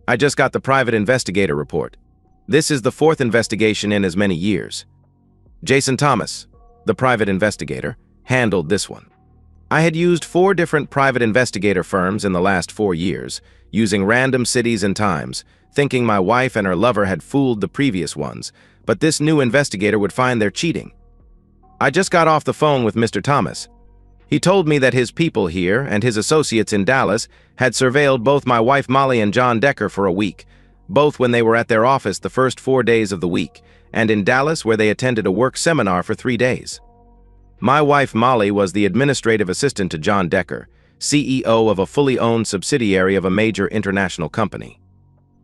I just got the private investigator report. This is the fourth investigation in as many years. Jason Thomas, the private investigator, handled this one. I had used 4 different private investigator firms in the last 4 years, using random cities and times, thinking my wife and her lover had fooled the previous ones, but this new investigator would find they're cheating. I just got off the phone with Mr. Thomas. He told me that his people here and his associates in Dallas had surveilled both my wife Molly and John Decker for a week, both when they were at their office the first 4 days of the week, and in Dallas where they attended a work seminar for 3 days. My wife Molly was the administrative assistant to John Decker, CEO of a fully owned subsidiary of a major international company.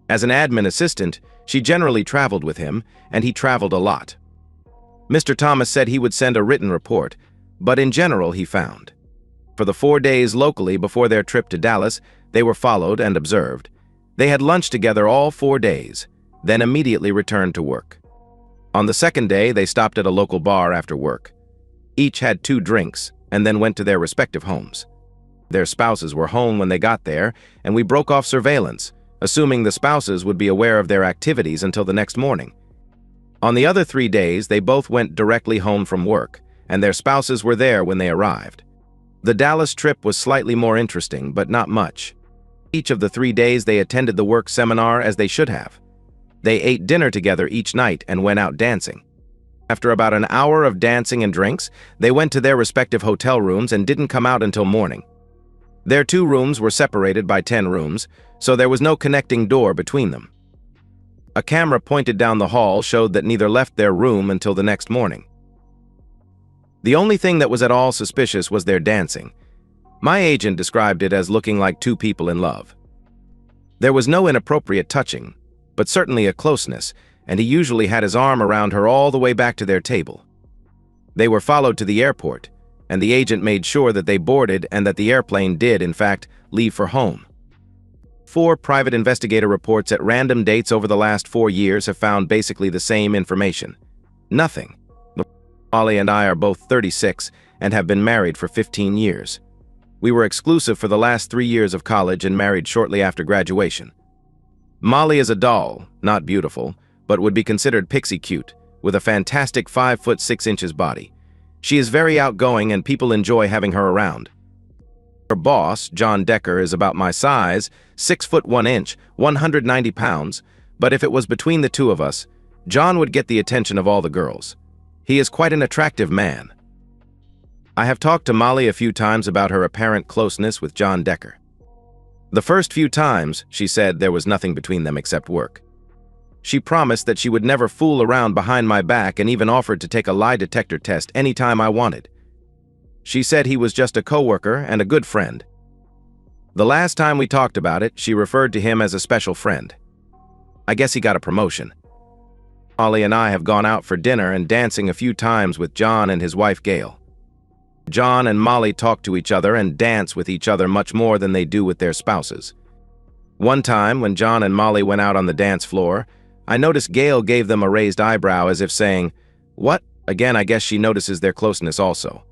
As an admin assistant, she generally traveled with him, and he traveled a lot. Mr. Thomas said he would send a written report, but in general he found. For the 4 days locally before their trip to Dallas, they were followed and observed. They had lunch together all 4 days, then immediately returned to work. On the second day, they stopped at a local bar after work. Each had 2 drinks and then went to their respective homes. Their spouses were home when they got there, and we broke off surveillance, assuming the spouses would be aware of their activities until the next morning. On the other 3 days, they both went directly home from work, and their spouses were there when they arrived. The Dallas trip was slightly more interesting, but not much. Each of the 3 days they attended the work seminar as they should have. They ate dinner together each night and went out dancing. After about an hour of dancing and drinks, they went to their respective hotel rooms and didn't come out until morning. Their 2 rooms were separated by 10 rooms, so there was no connecting door between them. A camera pointed down the hall showed that neither left their room until the next morning. The only thing that was at all suspicious was their dancing. My agent described it as looking like 2 people in love. There was no inappropriate touching, but certainly a closeness, and he usually had his arm around her all the way back to their table. They were followed to the airport, and the agent made sure that they boarded and that the airplane did, in fact, leave for home. 4 private investigator reports at random dates over the last 4 years have found basically the same information. Nothing. Molly and I are both 36 and have been married for 15 years. We were exclusive for the last 3 years of college and married shortly after graduation. Molly is a doll, not beautiful, but would be considered pixie cute, with a fantastic 5 foot 6 inches body. She is very outgoing and people enjoy having her around. Her boss, John Decker, is about my size, 6 foot 1 inch, 190 pounds, but if it was between the 2 of us, John would get the attention of all the girls. He is quite an attractive man. I have talked to Molly a few times about her apparent closeness with John Decker. The first few times, she said there was nothing between them except work. She promised that she would never fool around behind my back and even offered to take a lie detector test anytime I wanted. She said he was just a coworker and a good friend. The last time we talked about it, she referred to him as a special friend. I guess he got a promotion. Molly and I have gone out for dinner and dancing a few times with John and his wife Gail. John and Molly talk to each other and dance with each other much more than they do with their spouses. One time, when John and Molly went out on the dance floor, I noticed Gail gave them a raised eyebrow as if saying, "What?" Again, I guess she notices their closeness also.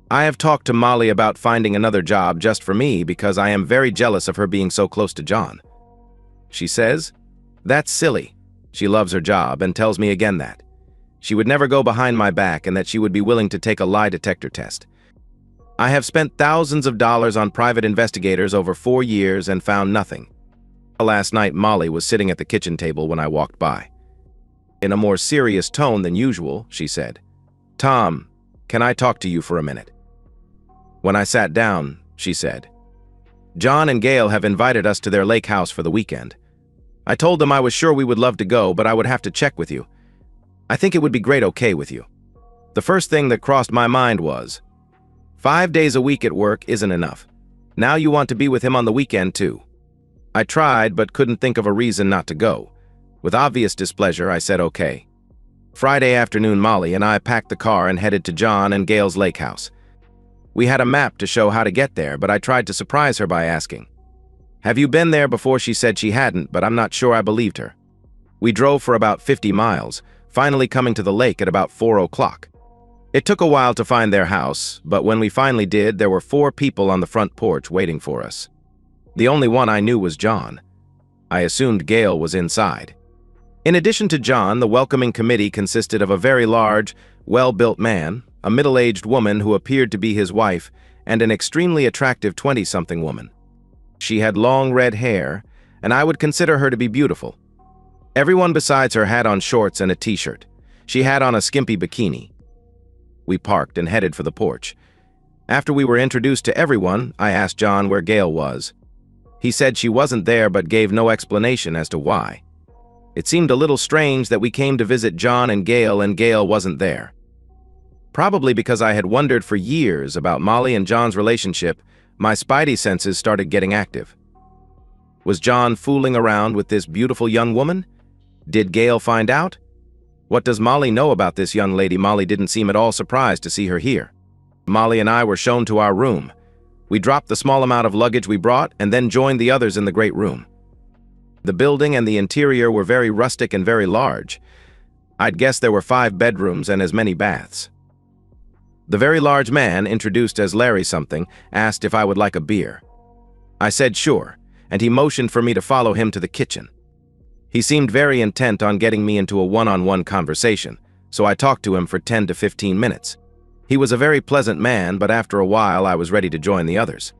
I have talked to Molly about finding another job just for me because I am very jealous of her being so close to John. She says, "That's silly." She loves her job and tells me again that she would never go behind my back and that she would be willing to take a lie detector test. I have spent thousands of dollars on private investigators over 4 years and found nothing. Last night, Molly was sitting at the kitchen table when I walked by. In a more serious tone than usual, she said, "Tom, can I talk to you for a minute?" When I sat down, she said, "John and Gail have invited us to their lake house for the weekend. I told them I was sure we would love to go, but I would have to check with you. I think it would be great okay with you." The first thing that crossed my mind was, 5 days a week at work isn't enough. Now you want to be with him on the weekend too. I tried, but couldn't think of a reason not to go. With obvious displeasure, I said okay. Friday afternoon, Molly and I packed the car and headed to John and Gail's lake house. We had a map to show how to get there, but I tried to surprise her by asking, "Have you been there before?" She said she hadn't, but I'm not sure I believed her. We drove for about 50 miles, finally coming to the lake at about 4 o'clock. It took a while to find their house, but when we finally did, there were 4 people on the front porch waiting for us. The only one I knew was John. I assumed Gail was inside. In addition to John, the welcoming committee consisted of a very large, well-built man, a middle-aged woman who appeared to be his wife, and an extremely attractive 20-something woman. She had long red hair, and I would consider her to be beautiful. Everyone besides her had on shorts and a t-shirt. She had on a skimpy bikini. We parked and headed for the porch. After we were introduced to everyone, I asked John where Gail was. He said she wasn't there but gave no explanation as to why. It seemed a little strange that we came to visit John and Gail wasn't there. Probably because I had wondered for years about Molly and John's relationship, my spidey senses started getting active. Was John fooling around with this beautiful young woman? Did Gail find out? What does Molly know about this young lady? Molly didn't seem at all surprised to see her here. Molly and I were shown to our room. We dropped the small amount of luggage we brought and then joined the others in the great room. The building and the interior were very rustic and very large. I'd guess there were 5 bedrooms and as many baths. The very large man, introduced as Larry something, asked if I would like a beer. I said sure, and he motioned for me to follow him to the kitchen. He seemed very intent on getting me into a one-on-one conversation, so I talked to him for 10 to 15 minutes. He was a very pleasant man, but after a while I was ready to join the others.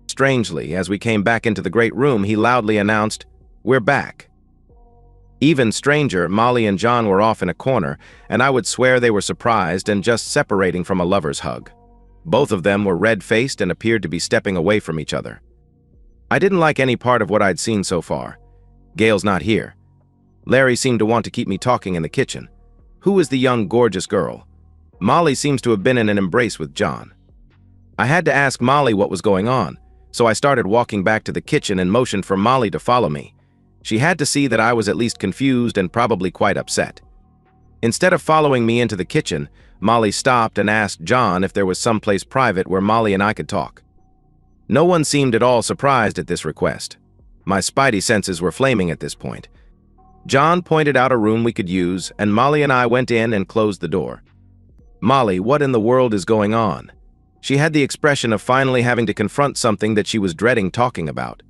Strangely, as we came back into the great room, he loudly announced, "We're back." Even stranger, Molly and John were off in a corner, and I would swear they were surprised and just separating from a lover's hug. Both of them were red-faced and appeared to be stepping away from each other. I didn't like any part of what I'd seen so far. Gail's not here. Larry seemed to want to keep me talking in the kitchen. Who is the young, gorgeous girl? Molly seems to have been in an embrace with John. I had to ask Molly what was going on, so I started walking back to the kitchen and motioned for Molly to follow me. She had to see that I was at least confused and probably quite upset. Instead of following me into the kitchen, Molly stopped and asked John if there was someplace private where Molly and I could talk. No one seemed at all surprised at this request. My spidey senses were flaming at this point. John pointed out a room we could use, and Molly and I went in and closed the door. Molly, what in the world is going on? She had the expression of finally having to confront something that she was dreading talking about.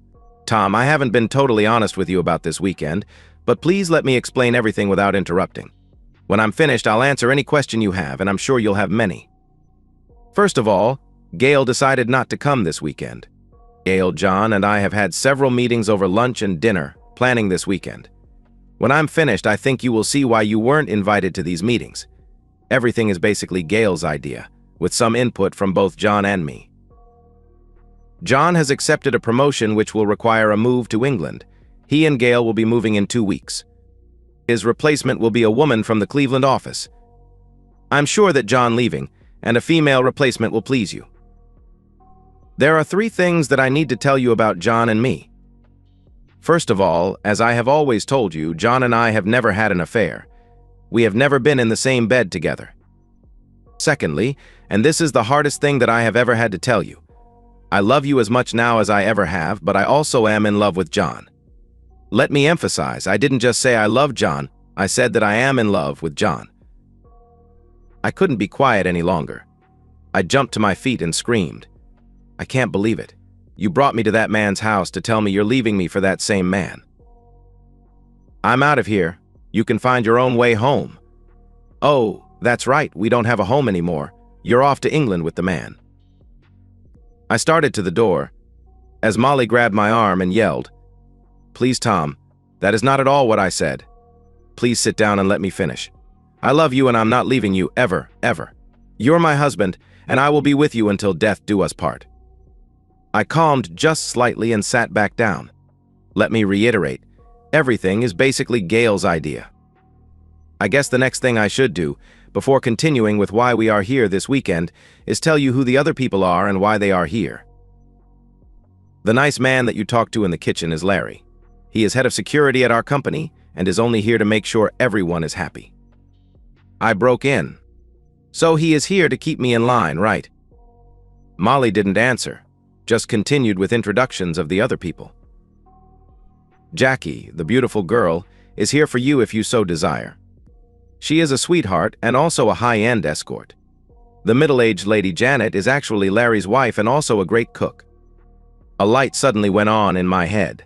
Tom, I haven't been totally honest with you about this weekend, but please let me explain everything without interrupting. When I'm finished, I'll answer any question you have, and I'm sure you'll have many. First of all, Gail decided not to come this weekend. Gail, John, and I have had several meetings over lunch and dinner, planning this weekend. When I'm finished, I think you will see why you weren't invited to these meetings. Everything is basically Gail's idea, with some input from both John and me. John has accepted a promotion which will require a move to England. He and Gail will be moving in 2 weeks. His replacement will be a woman from the Cleveland office. I'm sure that John leaving, and a female replacement will please you. There are 3 things that I need to tell you about John and me. First of all, as I have always told you, John and I have never had an affair. We have never been in the same bed together. Secondly, and this is the hardest thing that I have ever had to tell you, I love you as much now as I ever have, but I also am in love with John. Let me emphasize, I didn't just say I love John, I said that I am in love with John. I couldn't be quiet any longer. I jumped to my feet and screamed. I can't believe it. You brought me to that man's house to tell me you're leaving me for that same man. I'm out of here. You can find your own way home. Oh, that's right, we don't have a home anymore. You're off to England with the man. I started to the door, as Molly grabbed my arm and yelled, "Please, Tom, that is not at all what I said. Please sit down and let me finish. I love you and I'm not leaving you ever, ever. You're my husband, and I will be with you until death do us part." I calmed just slightly and sat back down. Let me reiterate, everything is basically Gail's idea. I guess the next thing I should do, before continuing with why we are here this weekend, is tell you who the other people are and why they are here. The nice man that you talked to in the kitchen is Larry. He is head of security at our company and is only here to make sure everyone is happy. I broke in. So he is here to keep me in line, right? Molly didn't answer, just continued with introductions of the other people. Jackie, the beautiful girl, is here for you if you so desire. She is a sweetheart and also a high-end escort. The middle-aged lady Janet is actually Larry's wife and also a great cook. A light suddenly went on in my head.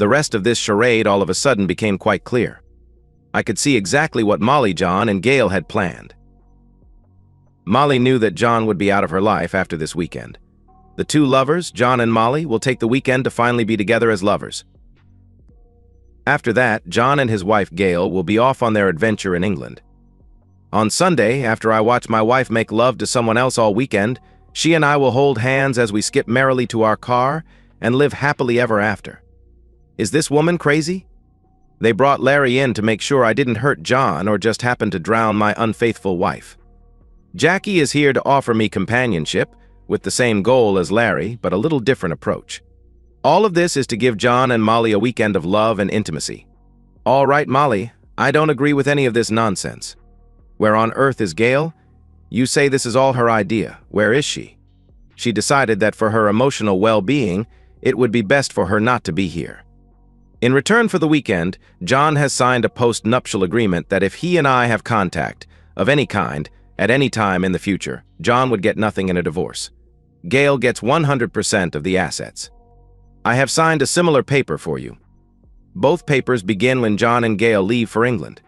The rest of this charade all of a sudden became quite clear. I could see exactly what Molly, John, and Gail had planned. Molly knew that John would be out of her life after this weekend. The two lovers, John and Molly, will take the weekend to finally be together as lovers. After that, John and his wife Gail will be off on their adventure in England. On Sunday, after I watch my wife make love to someone else all weekend, she and I will hold hands as we skip merrily to our car and live happily ever after. Is this woman crazy? They brought Larry in to make sure I didn't hurt John or just happen to drown my unfaithful wife. Jackie is here to offer me companionship, with the same goal as Larry, but a little different approach. All of this is to give John and Molly a weekend of love and intimacy. All right, Molly, I don't agree with any of this nonsense. Where on earth is Gail? You say this is all her idea. Where is she? She decided that for her emotional well-being, it would be best for her not to be here. In return for the weekend, John has signed a post-nuptial agreement that if he and I have contact, of any kind, at any time in the future, John would get nothing in a divorce. Gail gets 100% of the assets. I have signed a similar paper for you. Both papers begin when John and Gail leave for England.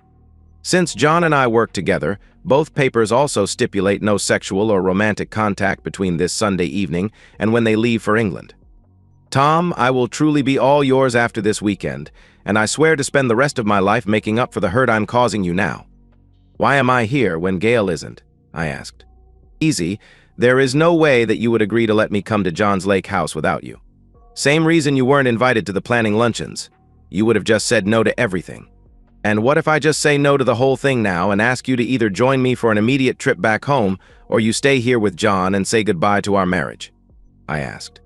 Since John and I work together, both papers also stipulate no sexual or romantic contact between this Sunday evening and when they leave for England. Tom, I will truly be all yours after this weekend, and I swear to spend the rest of my life making up for the hurt I'm causing you now. Why am I here when Gail isn't? I asked. Easy. There is no way that you would agree to let me come to John's lake house without you. Same reason you weren't invited to the planning luncheons. You would have just said no to everything. And what if I just say no to the whole thing now and ask you to either join me for an immediate trip back home or you stay here with John and say goodbye to our marriage? I asked.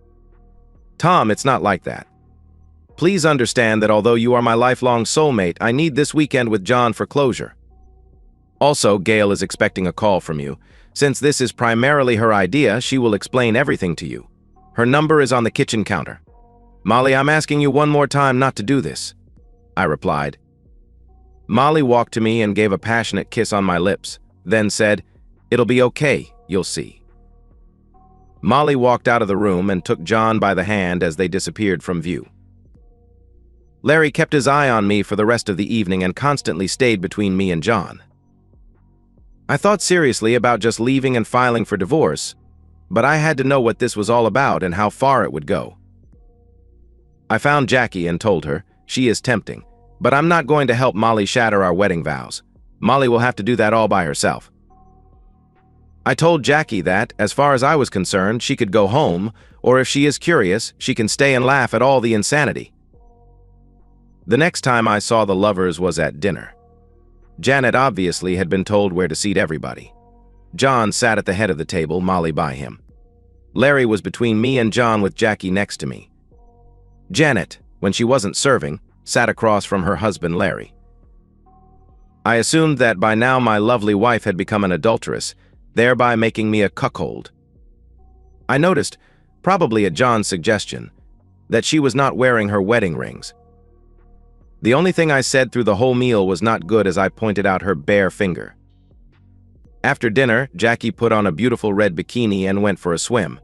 Tom, it's not like that. Please understand that although you are my lifelong soulmate, I need this weekend with John for closure. Also, Gail is expecting a call from you. Since this is primarily her idea, she will explain everything to you. Her number is on the kitchen counter. Molly, I'm asking you one more time not to do this, I replied. Molly walked to me and gave a passionate kiss on my lips, then said, "It'll be okay, you'll see." Molly walked out of the room and took John by the hand as they disappeared from view. Larry kept his eye on me for the rest of the evening and constantly stayed between me and John. I thought seriously about just leaving and filing for divorce, but I had to know what this was all about and how far it would go. I found Jackie and told her, she is tempting, but I'm not going to help Molly shatter our wedding vows. Molly will have to do that all by herself. I told Jackie that, as far as I was concerned, she could go home, or if she is curious, she can stay and laugh at all the insanity. The next time I saw the lovers was at dinner. Janet obviously had been told where to seat everybody. John sat at the head of the table, Molly by him. Larry was between me and John with Jackie next to me. Janet, when she wasn't serving, sat across from her husband Larry. I assumed that by now my lovely wife had become an adulteress, thereby making me a cuckold. I noticed, probably at John's suggestion, that she was not wearing her wedding rings. The only thing I said through the whole meal was not good as I pointed out her bare finger. After dinner, Jackie put on a beautiful red bikini and went for a swim.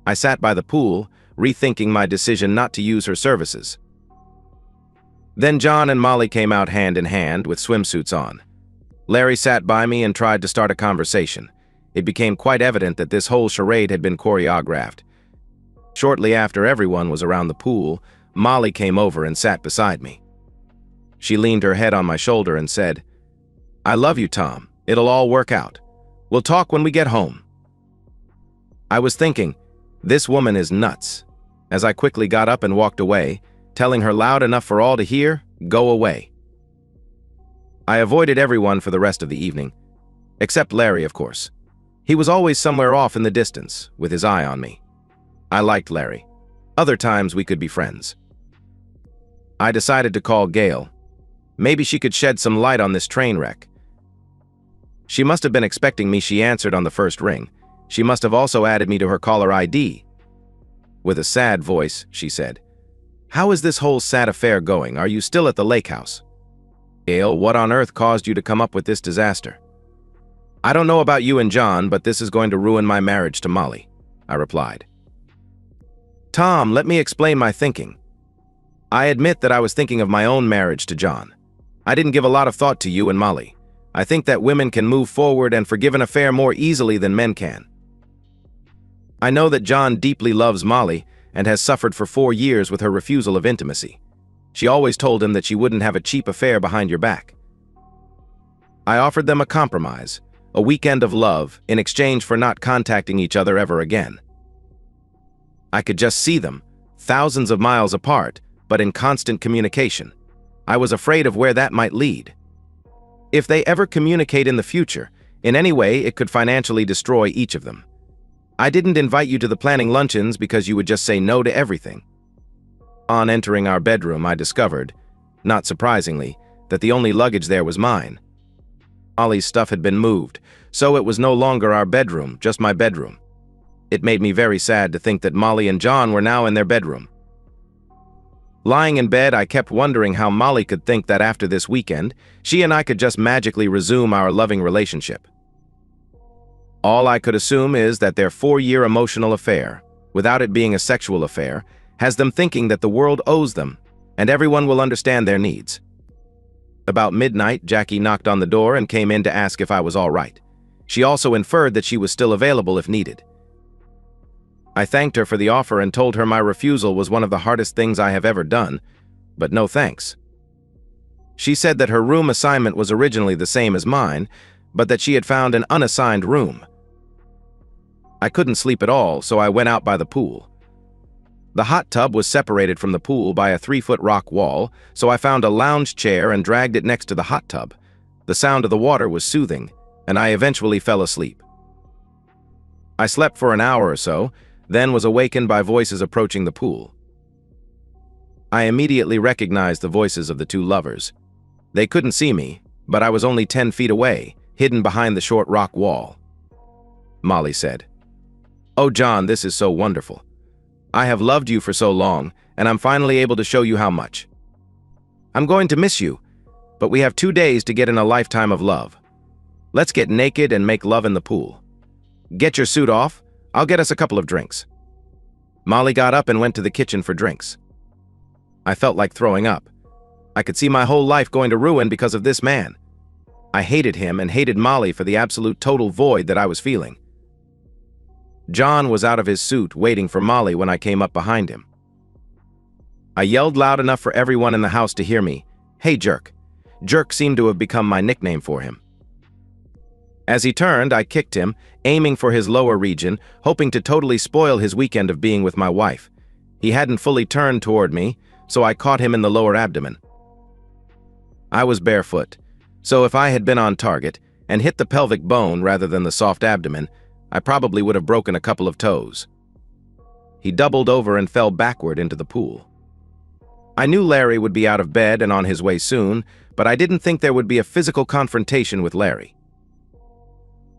I sat by the pool, rethinking my decision not to use her services. Then John and Molly came out hand in hand with swimsuits on. Larry sat by me and tried to start a conversation. It became quite evident that this whole charade had been choreographed. Shortly after everyone was around the pool, Molly came over and sat beside me. She leaned her head on my shoulder and said, "I love you, Tom. It'll all work out. We'll talk when we get home." I was thinking, this woman is nuts, as I quickly got up and walked away, telling her loud enough for all to hear, "Go away." I avoided everyone for the rest of the evening, except Larry, of course. He was always somewhere off in the distance, with his eye on me. I liked Larry. Other times we could be friends. I decided to call Gail. Maybe she could shed some light on this train wreck. She must have been expecting me. She answered on the first ring. She must have also added me to her caller ID. With a sad voice, she said, "How is this whole sad affair going? Are you still at the lake house?" "Gail, what on earth caused you to come up with this disaster?" "I don't know about you and John, but this is going to ruin my marriage to Molly," I replied. "Tom, let me explain my thinking. I admit that I was thinking of my own marriage to John. I didn't give a lot of thought to you and Molly. I think that women can move forward and forgive an affair more easily than men can. I know that John deeply loves Molly and has suffered for 4 years with her refusal of intimacy. She always told him that she wouldn't have a cheap affair behind your back. I offered them a compromise, a weekend of love, in exchange for not contacting each other ever again. I could just see them, thousands of miles apart, but in constant communication. I was afraid of where that might lead. If they ever communicate in the future, in any way it could financially destroy each of them. I didn't invite you to the planning luncheons because you would just say no to everything. On entering our bedroom, I discovered, not surprisingly, that the only luggage there was mine. Molly's stuff had been moved, so it was no longer our bedroom, just my bedroom. It made me very sad to think that Molly and John were now in their bedroom. Lying in bed, I kept wondering how Molly could think that after this weekend, she and I could just magically resume our loving relationship. All I could assume is that their 4-year emotional affair, without it being a sexual affair, has them thinking that the world owes them, and everyone will understand their needs. About midnight, Jackie knocked on the door and came in to ask if I was all right. She also inferred that she was still available if needed. I thanked her for the offer and told her my refusal was one of the hardest things I have ever done, but no thanks. She said that her room assignment was originally the same as mine, but that she had found an unassigned room. I couldn't sleep at all, so I went out by the pool. The hot tub was separated from the pool by a 3-foot rock wall, so I found a lounge chair and dragged it next to the hot tub. The sound of the water was soothing, and I eventually fell asleep. I slept for an hour or so, then was awakened by voices approaching the pool. I immediately recognized the voices of the two lovers. They couldn't see me, but I was only 10 feet away, hidden behind the short rock wall. Molly said, "Oh, John, this is so wonderful. I have loved you for so long, and I'm finally able to show you how much. I'm going to miss you, but we have 2 days to get in a lifetime of love. Let's get naked and make love in the pool. Get your suit off. I'll get us a couple of drinks." Molly got up and went to the kitchen for drinks. I felt like throwing up. I could see my whole life going to ruin because of this man. I hated him and hated Molly for the absolute total void that I was feeling. John was out of his suit waiting for Molly when I came up behind him. I yelled loud enough for everyone in the house to hear me, "Hey, Jerk." Jerk seemed to have become my nickname for him. As he turned, I kicked him, aiming for his lower region, hoping to totally spoil his weekend of being with my wife. He hadn't fully turned toward me, so I caught him in the lower abdomen. I was barefoot, so if I had been on target and hit the pelvic bone rather than the soft abdomen, I probably would have broken a couple of toes. He doubled over and fell backward into the pool. I knew Larry would be out of bed and on his way soon, but I didn't think there would be a physical confrontation with Larry.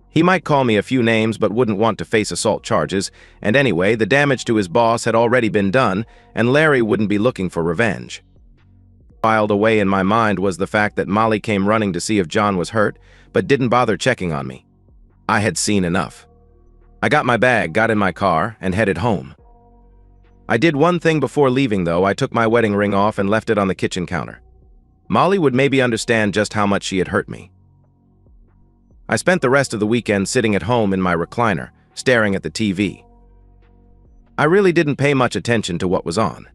He might call me a few names but wouldn't want to face assault charges, and anyway, the damage to his boss had already been done, and Larry wouldn't be looking for revenge. Filed away in my mind was the fact that Molly came running to see if John was hurt, but didn't bother checking on me. I had seen enough. I got my bag, got in my car, and headed home. I did one thing before leaving, though. I took my wedding ring off and left it on the kitchen counter. Molly would maybe understand just how much she had hurt me. I spent the rest of the weekend sitting at home in my recliner, staring at the TV. I really didn't pay much attention to what was on.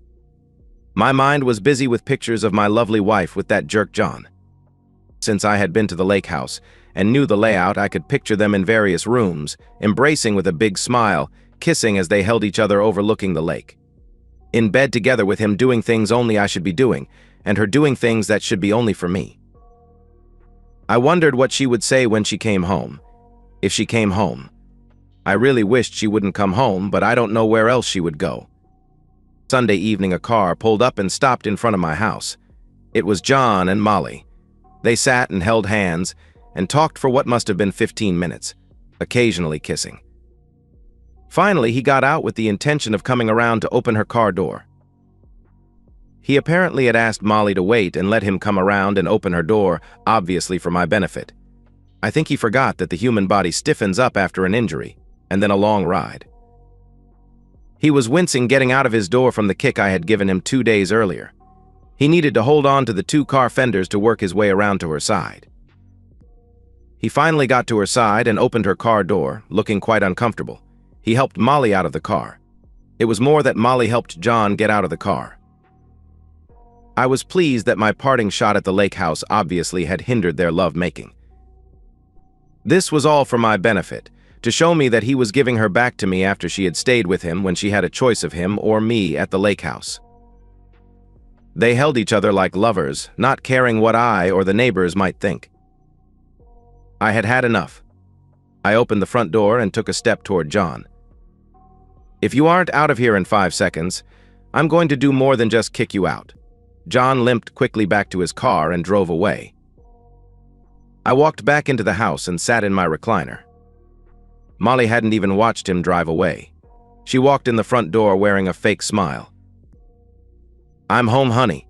My mind was busy with pictures of my lovely wife with that jerk John. Since I had been to the lake house and knew the layout, I could picture them in various rooms, embracing with a big smile, kissing as they held each other overlooking the lake. In bed together with him, doing things only I should be doing, and her doing things that should be only for me. I wondered what she would say when she came home, if she came home. I really wished she wouldn't come home, but I don't know where else she would go. Sunday evening, a car pulled up and stopped in front of my house. It was John and Molly. They sat and held hands and talked for what must have been 15 minutes, occasionally kissing. Finally, he got out with the intention of coming around to open her car door. He apparently had asked Molly to wait and let him come around and open her door, obviously for my benefit. I think he forgot that the human body stiffens up after an injury, and then a long ride. He was wincing getting out of his door from the kick I had given him 2 days earlier. He needed to hold on to the two car fenders to work his way around to her side. He finally got to her side and opened her car door, looking quite uncomfortable. He helped Molly out of the car. It was more that Molly helped John get out of the car. I was pleased that my parting shot at the lake house obviously had hindered their love-making. This was all for my benefit, to show me that he was giving her back to me after she had stayed with him when she had a choice of him or me at the lake house. They held each other like lovers, not caring what I or the neighbors might think. I had had enough. I opened the front door and took a step toward John. If you aren't out of here in 5 seconds, I'm going to do more than just kick you out. John limped quickly back to his car and drove away. I walked back into the house and sat in my recliner. Molly hadn't even watched him drive away. She walked in the front door wearing a fake smile. "I'm home, honey."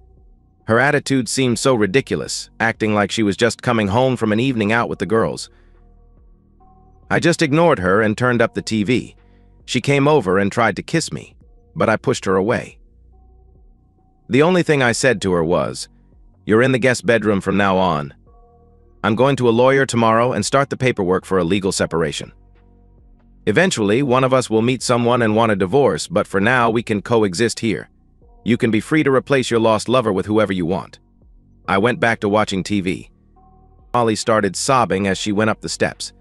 Her attitude seemed so ridiculous, acting like she was just coming home from an evening out with the girls. I just ignored her and turned up the TV. She came over and tried to kiss me, but I pushed her away. The only thing I said to her was, "You're in the guest bedroom from now on. I'm going to a lawyer tomorrow and start the paperwork for a legal separation. Eventually, one of us will meet someone and want a divorce, but for now, we can coexist here. You can be free to replace your lost lover with whoever you want." I went back to watching TV. Molly started sobbing as she went up the steps.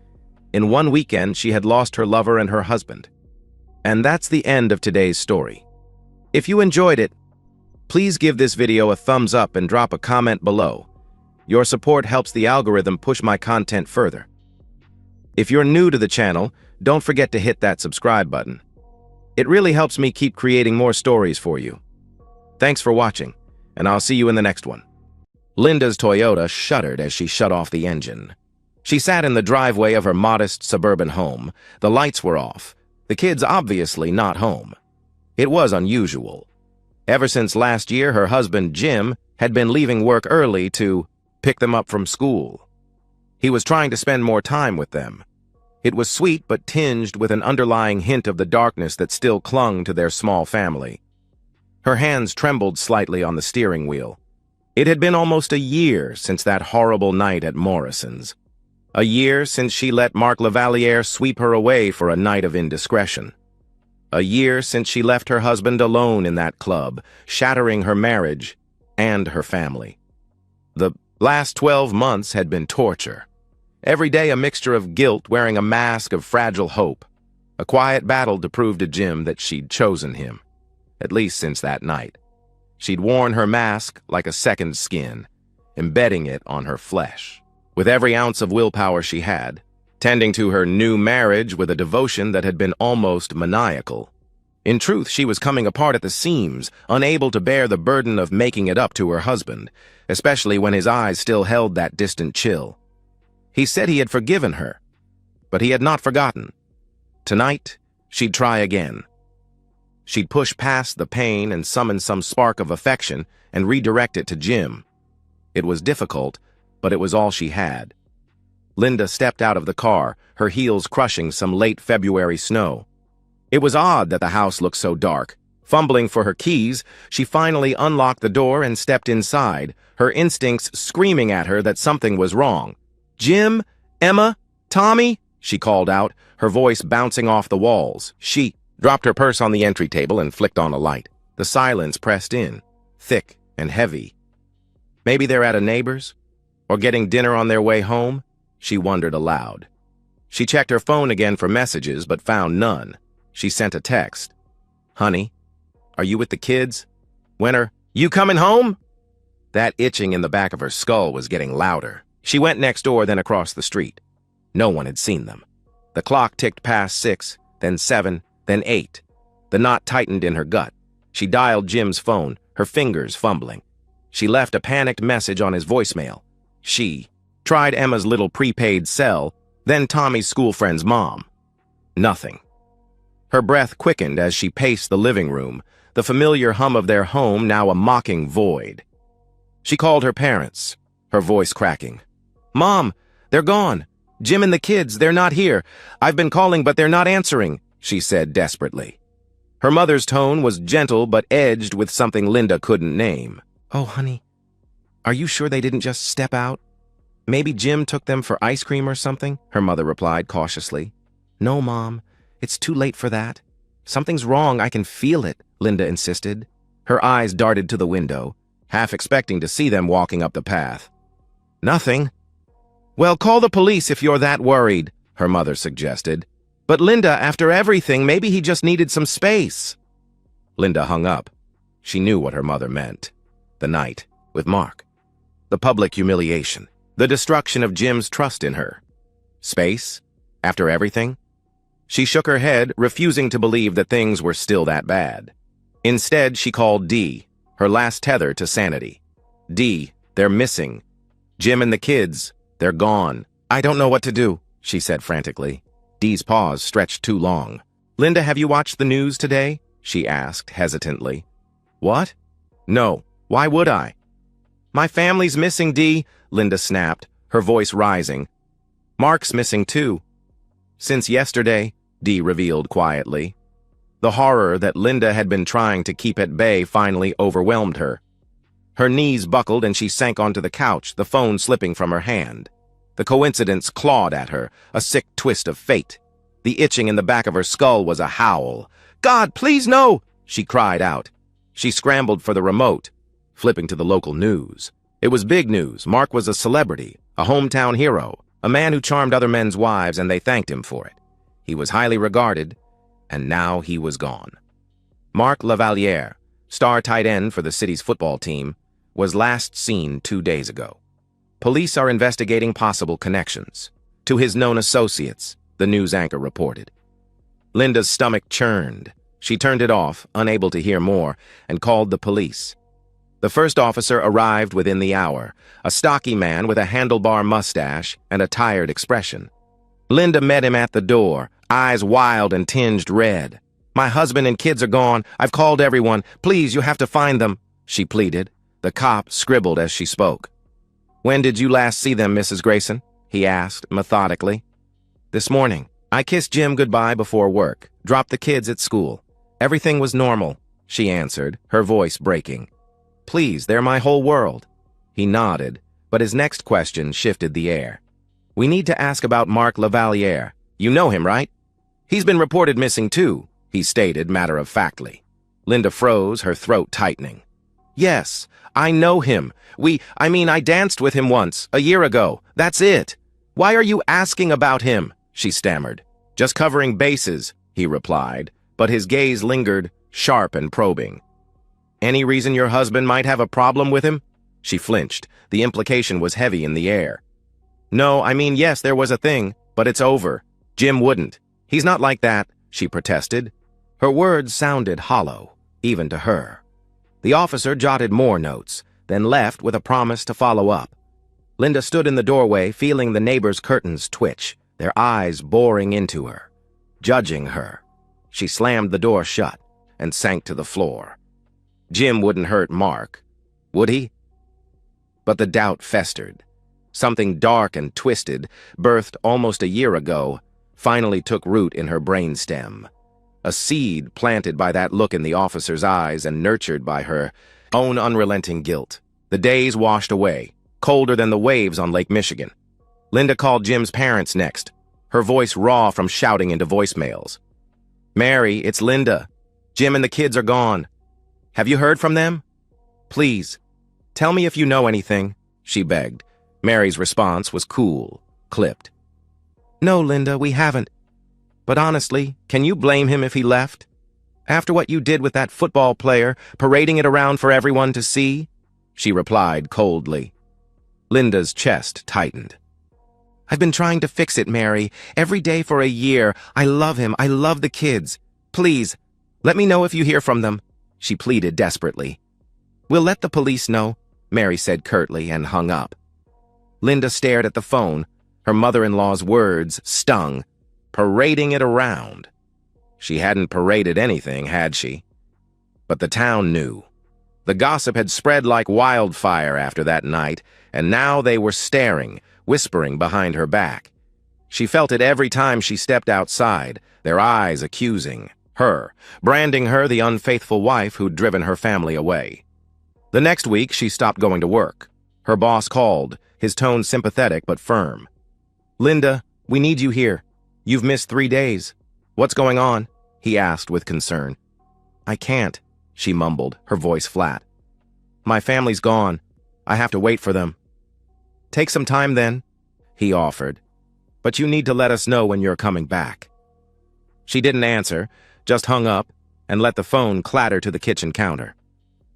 In one weekend, she had lost her lover and her husband. And that's the end of today's story. If you enjoyed it, please give this video a thumbs up and drop a comment below. Your support helps the algorithm push my content further. If you're new to the channel, don't forget to hit that subscribe button. It really helps me keep creating more stories for you. Thanks for watching, and I'll see you in the next one. Linda's Toyota shuddered as she shut off the engine. She sat in the driveway of her modest suburban home. The lights were off. The kids obviously not home. It was unusual. Ever since last year, her husband, Jim, had been leaving work early to pick them up from school. He was trying to spend more time with them. It was sweet but tinged with an underlying hint of the darkness that still clung to their small family. Her hands trembled slightly on the steering wheel. It had been almost a year since that horrible night at Morrison's. A year since she let Mark Lavaliere sweep her away for a night of indiscretion. A year since she left her husband alone in that club, shattering her marriage and her family. The last 12 months had been torture. Every day a mixture of guilt wearing a mask of fragile hope. A quiet battle to prove to Jim that she'd chosen him. At least since that night. She'd worn her mask like a second skin, embedding it on her flesh. With every ounce of willpower she had, tending to her new marriage with a devotion that had been almost maniacal. In truth, she was coming apart at the seams, unable to bear the burden of making it up to her husband, especially when his eyes still held that distant chill. He said he had forgiven her, but he had not forgotten. Tonight, she'd try again. She'd push past the pain and summon some spark of affection and redirect it to Jim. It was difficult, but it was all she had. Linda stepped out of the car, her heels crushing some late February snow. It was odd that the house looked so dark. Fumbling for her keys, she finally unlocked the door and stepped inside, her instincts screaming at her that something was wrong. "Jim? Emma? Tommy?" she called out, her voice bouncing off the walls. She dropped her purse on the entry table and flicked on a light. The silence pressed in, thick and heavy. Maybe they're at a neighbor's? Or getting dinner on their way home? She wondered aloud. She checked her phone again for messages, but found none. She sent a text. "Honey, are you with the kids? When are you coming home?" That itching in the back of her skull was getting louder. She went next door, then across the street. No one had seen them. The clock ticked past 6, then 7, then 8. The knot tightened in her gut. She dialed Jim's phone, her fingers fumbling. She left a panicked message on his voicemail. She tried Emma's little prepaid cell, then Tommy's school friend's mom. Nothing. Her breath quickened as she paced the living room, the familiar hum of their home now a mocking void. She called her parents, her voice cracking. "Mom, they're gone. Jim and the kids, they're not here. I've been calling, but they're not answering," she said desperately. Her mother's tone was gentle but edged with something Linda couldn't name. Oh, honey, are you sure they didn't just step out? Maybe Jim took them for ice cream or something, her mother replied cautiously. No, Mom, it's too late for that. Something's wrong, I can feel it, Linda insisted. Her eyes darted to the window, half expecting to see them walking up the path. Nothing. Well, call the police if you're that worried, her mother suggested. But Linda, after everything, maybe he just needed some space. Linda hung up. She knew what her mother meant. The night with Mark. The public humiliation. The destruction of Jim's trust in her. Space? After everything? She shook her head, refusing to believe that things were still that bad. Instead, she called Dee, her last tether to sanity. Dee, they're missing. Jim and the kids, they're gone. I don't know what to do, she said frantically. Dee's pause stretched too long. Linda, have you watched the news today? She asked hesitantly. What? No, why would I? My family's missing, Dee, Linda snapped, her voice rising. Mark's missing too. Since yesterday, Dee revealed quietly. The horror that Linda had been trying to keep at bay finally overwhelmed her. Her knees buckled and she sank onto the couch, the phone slipping from her hand. The coincidence clawed at her, a sick twist of fate. The itching in the back of her skull was a howl. God, please no! She cried out. She scrambled for the remote, flipping to the local news. It was big news. Mark was a celebrity, a hometown hero, a man who charmed other men's wives, and they thanked him for it. He was highly regarded, and now he was gone. Mark Lavaliere, star tight end for the city's football team, was last seen 2 days ago. Police are investigating possible connections to his known associates, the news anchor reported. Linda's stomach churned. She turned it off, unable to hear more, and called the police. The first officer arrived within the hour, a stocky man with a handlebar mustache and a tired expression. Linda met him at the door, eyes wild and tinged red. My husband and kids are gone. I've called everyone. Please, you have to find them, she pleaded. The cop scribbled as she spoke. When did you last see them, Mrs. Grayson? He asked methodically. This morning. I kissed Jim goodbye before work, dropped the kids at school. Everything was normal, she answered, her voice breaking. Please, they're my whole world. He nodded, but his next question shifted the air. We need to ask about Mark Lavaliere. You know him, right? He's been reported missing too, he stated matter-of-factly. Linda froze, her throat tightening. Yes, I know him. I danced with him once, a year ago. That's it. Why are you asking about him? She stammered. Just covering bases, he replied, but his gaze lingered, sharp and probing. Any reason your husband might have a problem with him? She flinched. The implication was heavy in the air. No, yes, there was a thing, but it's over. Jim wouldn't. He's not like that, she protested. Her words sounded hollow, even to her. The officer jotted more notes, then left with a promise to follow up. Linda stood in the doorway, feeling the neighbors' curtains twitch, their eyes boring into her, judging her. She slammed the door shut and sank to the floor. Jim wouldn't hurt Mark, would he? But the doubt festered. Something dark and twisted, birthed almost a year ago, finally took root in her brainstem. A seed planted by that look in the officer's eyes and nurtured by her own unrelenting guilt. The days washed away, colder than the waves on Lake Michigan. Linda called Jim's parents next, her voice raw from shouting into voicemails. Mary, it's Linda. Jim and the kids are gone. Have you heard from them? Please, tell me if you know anything, she begged. Mary's response was cool, clipped. No, Linda, we haven't. But honestly, can you blame him if he left? After what you did with that football player, parading it around for everyone to see? She replied coldly. Linda's chest tightened. I've been trying to fix it, Mary, every day for a year. I love him. I love the kids. Please, let me know if you hear from them, she pleaded desperately. We'll let the police know, Mary said curtly and hung up. Linda stared at the phone. Her mother-in-law's words stung, parading it around. She hadn't paraded anything, had she? But the town knew. The gossip had spread like wildfire after that night, and now they were staring, whispering behind her back. She felt it every time she stepped outside, their eyes accusing her, branding her the unfaithful wife who'd driven her family away. The next week, she stopped going to work. Her boss called, his tone sympathetic but firm. "Linda, we need you here. You've missed 3 days. What's going on?" he asked with concern. "I can't," she mumbled, her voice flat. "My family's gone. I have to wait for them." "Take some time then," he offered. "But you need to let us know when you're coming back." She didn't answer, just hung up and let the phone clatter to the kitchen counter.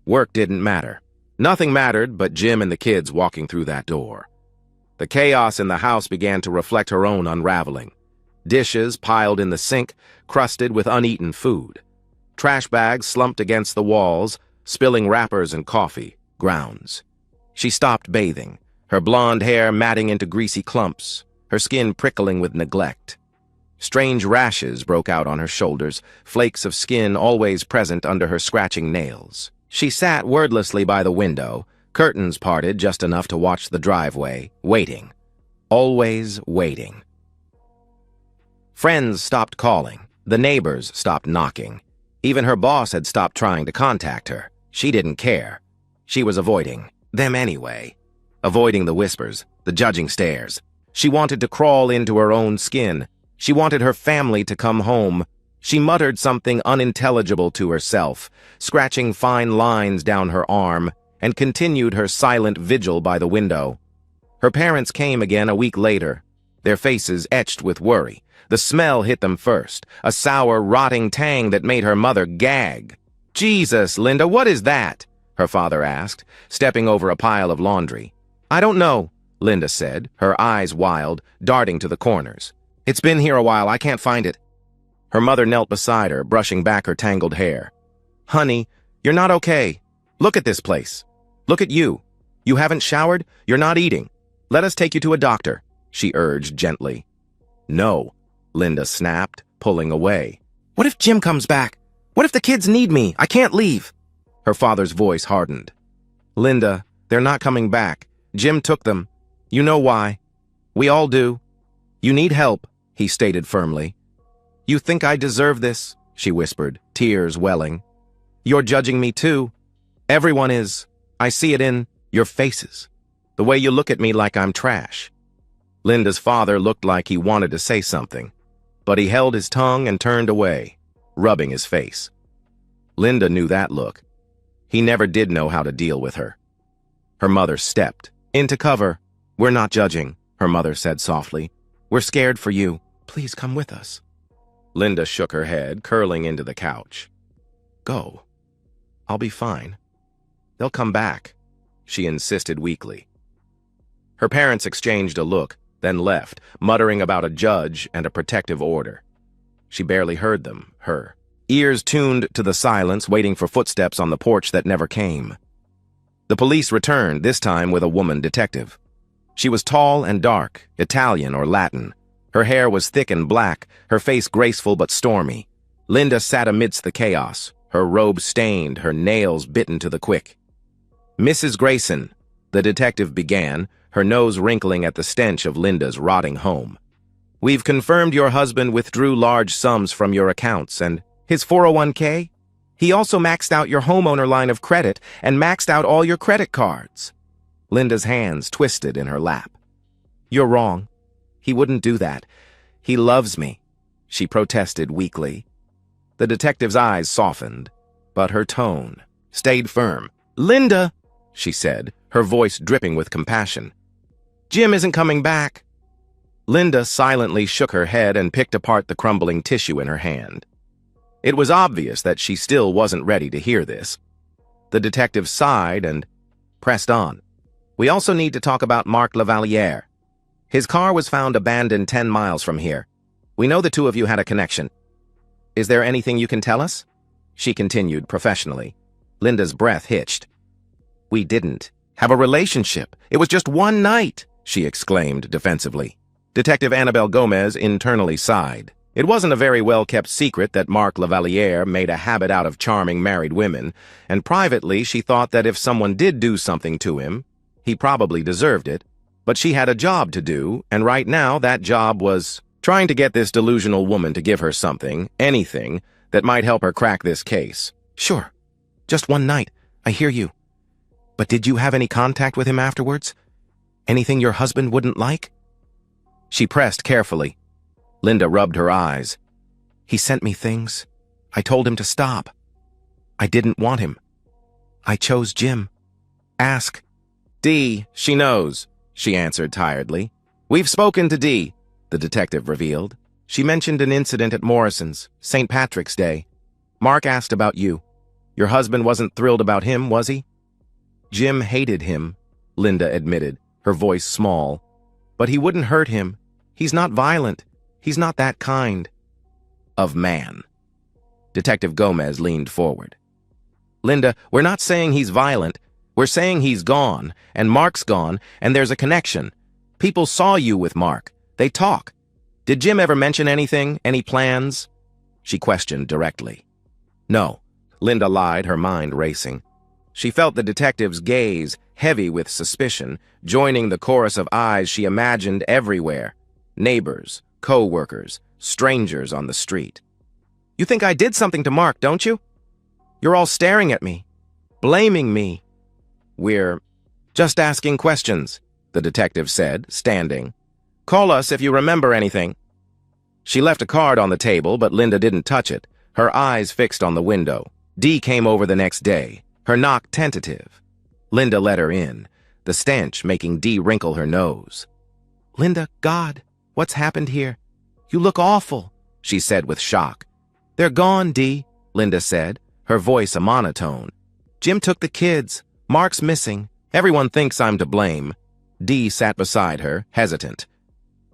Work didn't matter. Nothing mattered but Jim and the kids walking through that door. The chaos in the house began to reflect her own unraveling. Dishes piled in the sink, crusted with uneaten food. Trash bags slumped against the walls, spilling wrappers and coffee grounds. She stopped bathing, her blonde hair matting into greasy clumps, her skin prickling with neglect. Strange rashes broke out on her shoulders, flakes of skin always present under her scratching nails. She sat wordlessly by the window, curtains parted just enough to watch the driveway, waiting. Always waiting. Friends stopped calling. The neighbors stopped knocking. Even her boss had stopped trying to contact her. She didn't care. She was avoiding them anyway. Avoiding the whispers, the judging stares. She wanted to crawl into her own skin. She wanted her family to come home. She muttered something unintelligible to herself, scratching fine lines down her arm, and continued her silent vigil by the window. Her parents came again a week later, their faces etched with worry. The smell hit them first, a sour, rotting tang that made her mother gag. "Jesus, Linda, what is that?" her father asked, stepping over a pile of laundry. "I don't know," Linda said, her eyes wild, darting to the corners. "It's been here a while, I can't find it." Her mother knelt beside her, brushing back her tangled hair. "Honey, you're not okay. Look at this place. Look at you. You haven't showered, you're not eating. Let us take you to a doctor," she urged gently. "No," Linda snapped, pulling away. "What if Jim comes back? What if the kids need me? I can't leave." Her father's voice hardened. "Linda, they're not coming back. Jim took them. You know why. We all do. You need help," he stated firmly. "You think I deserve this?" she whispered, tears welling. "You're judging me too. Everyone is. I see it in your faces. The way you look at me like I'm trash." Linda's father looked like he wanted to say something, but he held his tongue and turned away, rubbing his face. Linda knew that look. He never did know how to deal with her. Her mother stepped into cover. "We're not judging," her mother said softly. "We're scared for you. Please come with us." Linda shook her head, curling into the couch. "Go. I'll be fine. They'll come back," she insisted weakly. Her parents exchanged a look, then left, muttering about a judge and a protective order. She barely heard them, her ears tuned to the silence, waiting for footsteps on the porch that never came. The police returned, this time with a woman detective. She was tall and dark, Italian or Latin. Her hair was thick and black, her face graceful but stormy. Linda sat amidst the chaos, her robe stained, her nails bitten to the quick. "Mrs. Grayson," the detective began, her nose wrinkling at the stench of Linda's rotting home. "We've confirmed your husband withdrew large sums from your accounts and his 401k? He also maxed out your homeowner line of credit and maxed out all your credit cards." Linda's hands twisted in her lap. "You're wrong. He wouldn't do that. He loves me," she protested weakly. The detective's eyes softened, but her tone stayed firm. "Linda," she said, her voice dripping with compassion. "Jim isn't coming back." Linda silently shook her head and picked apart the crumbling tissue in her hand. It was obvious that she still wasn't ready to hear this. The detective sighed and pressed on. "We also need to talk about Mark Lavaliere. His car was found abandoned 10 miles from here. We know the two of you had a connection. Is there anything you can tell us?" she continued professionally. Linda's breath hitched. "We didn't have a relationship. It was just one night," she exclaimed defensively. Detective Annabelle Gomez internally sighed. It wasn't a very well-kept secret that Mark Lavaliere made a habit out of charming married women, and privately she thought that if someone did do something to him, he probably deserved it. But she had a job to do, and right now that job was trying to get this delusional woman to give her something, anything, that might help her crack this case. "Sure. Just one night. I hear you. But did you have any contact with him afterwards? Anything your husband wouldn't like? She pressed carefully. Linda rubbed her eyes. He sent me things. I told him to stop. I didn't want him. I chose Jim. Ask. Dee, she knows, she answered tiredly. We've spoken to Dee, the detective revealed. She mentioned an incident at Morrison's, St. Patrick's Day. Mark asked about you. Your husband wasn't thrilled about him, was he? Jim hated him, Linda admitted, her voice small. But he wouldn't hurt him. He's not violent. He's not that kind of man. Detective Gomez leaned forward. Linda, we're not saying he's violent. We're saying he's gone, and Mark's gone, and there's a connection. People saw you with Mark. They talk. Did Jim ever mention anything, any plans? She questioned directly. No, Linda lied, her mind racing. She felt the detective's gaze, heavy with suspicion, joining the chorus of eyes she imagined everywhere. Neighbors, co-workers, strangers on the street. You think I did something to Mark, don't you? You're all staring at me, blaming me. We're just asking questions, the detective said, standing. Call us if you remember anything. She left a card on the table, but Linda didn't touch it, her eyes fixed on the window. Dee came over the next day, her knock tentative. Linda let her in, the stench making Dee wrinkle her nose. Linda, God, what's happened here? You look awful, she said with shock. They're gone, Dee, Linda said, her voice a monotone. Jim took the kids. Mark's missing. Everyone thinks I'm to blame. Dee sat beside her, hesitant.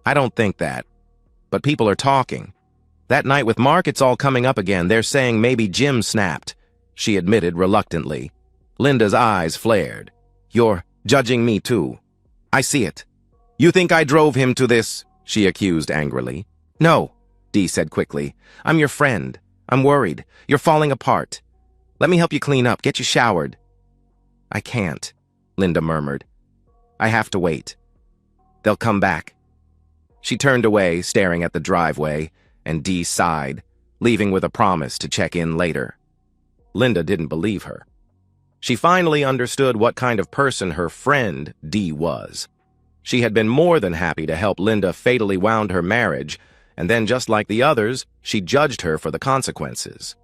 I don't think that. But people are talking. That night with Mark, it's all coming up again. They're saying maybe Jim snapped, she admitted reluctantly. Linda's eyes flared. You're judging me too. I see it. You think I drove him to this? She accused angrily. No, Dee said quickly. I'm your friend. I'm worried. You're falling apart. Let me help you clean up. Get you showered. I can't, Linda murmured. I have to wait. They'll come back. She turned away, staring at the driveway, and Dee sighed, leaving with a promise to check in later. Linda didn't believe her. She finally understood what kind of person her friend Dee was. She had been more than happy to help Linda fatally wound her marriage, and then just like the others, she judged her for the consequences.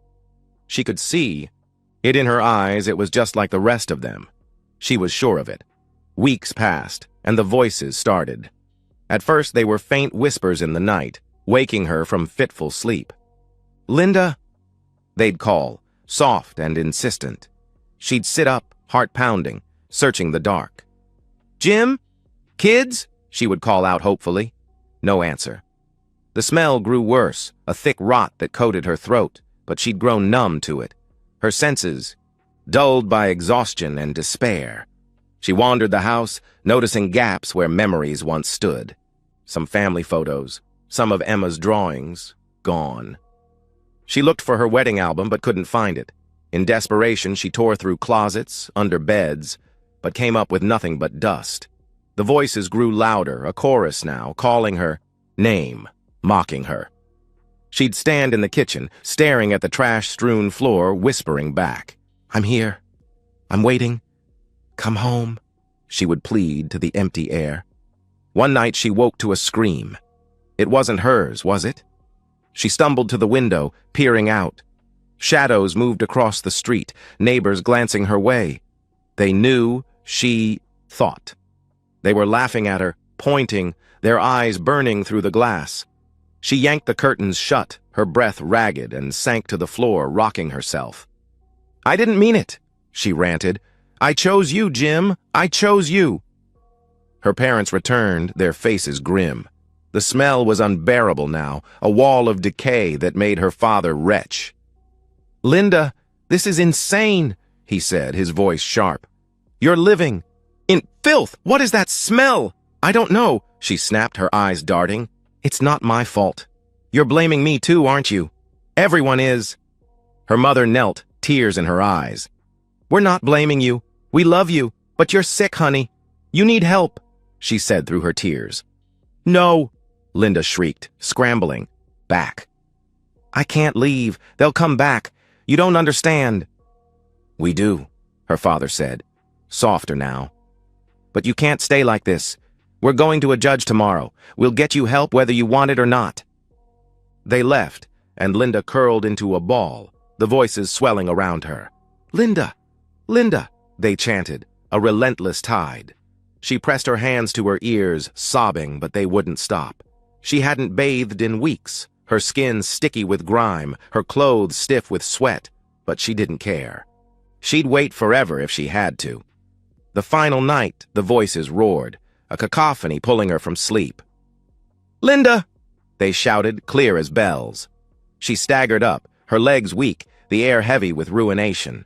She could see it in her eyes. It was just like the rest of them. She was sure of it. Weeks passed, and the voices started. At first, they were faint whispers in the night, waking her from fitful sleep. Linda, they'd call, soft and insistent. She'd sit up, heart pounding, searching the dark. Jim? Kids? She would call out hopefully. No answer. The smell grew worse, a thick rot that coated her throat, but she'd grown numb to it. Her senses, dulled by exhaustion and despair. She wandered the house, noticing gaps where memories once stood. Some family photos, some of Emma's drawings, gone. She looked for her wedding album but couldn't find it. In desperation, she tore through closets, under beds, but came up with nothing but dust. The voices grew louder, a chorus now, calling her name, mocking her. She'd stand in the kitchen, staring at the trash-strewn floor, whispering back. I'm here. I'm waiting. Come home, she would plead to the empty air. One night she woke to a scream. It wasn't hers, was it? She stumbled to the window, peering out. Shadows moved across the street, neighbors glancing her way. They knew, she thought. They were laughing at her, pointing, their eyes burning through the glass. She yanked the curtains shut, her breath ragged, and sank to the floor, rocking herself. I didn't mean it, she ranted. I chose you, Jim. I chose you. Her parents returned, their faces grim. The smell was unbearable now, a wall of decay that made her father retch. Linda, this is insane, he said, his voice sharp. You're living in filth. What is that smell? I don't know, she snapped, her eyes darting. It's not my fault. You're blaming me too, aren't you? Everyone is. Her mother knelt, tears in her eyes. We're not blaming you. We love you, but you're sick, honey. You need help, she said through her tears. No, Linda shrieked, scrambling back. I can't leave. They'll come back. You don't understand. We do, her father said. softer now. "But you can't stay like this. We're going to a judge tomorrow. We'll get you help whether you want it or not." They left, and Linda curled into a ball, the voices swelling around her. "Linda! Linda!" they chanted, a relentless tide. She pressed her hands to her ears, sobbing, but they wouldn't stop. She hadn't bathed in weeks, her skin sticky with grime, her clothes stiff with sweat, but she didn't care. She'd wait forever if she had to. The final night, the voices roared, a cacophony pulling her from sleep. "Linda!" they shouted, clear as bells. She staggered up, her legs weak, the air heavy with ruination.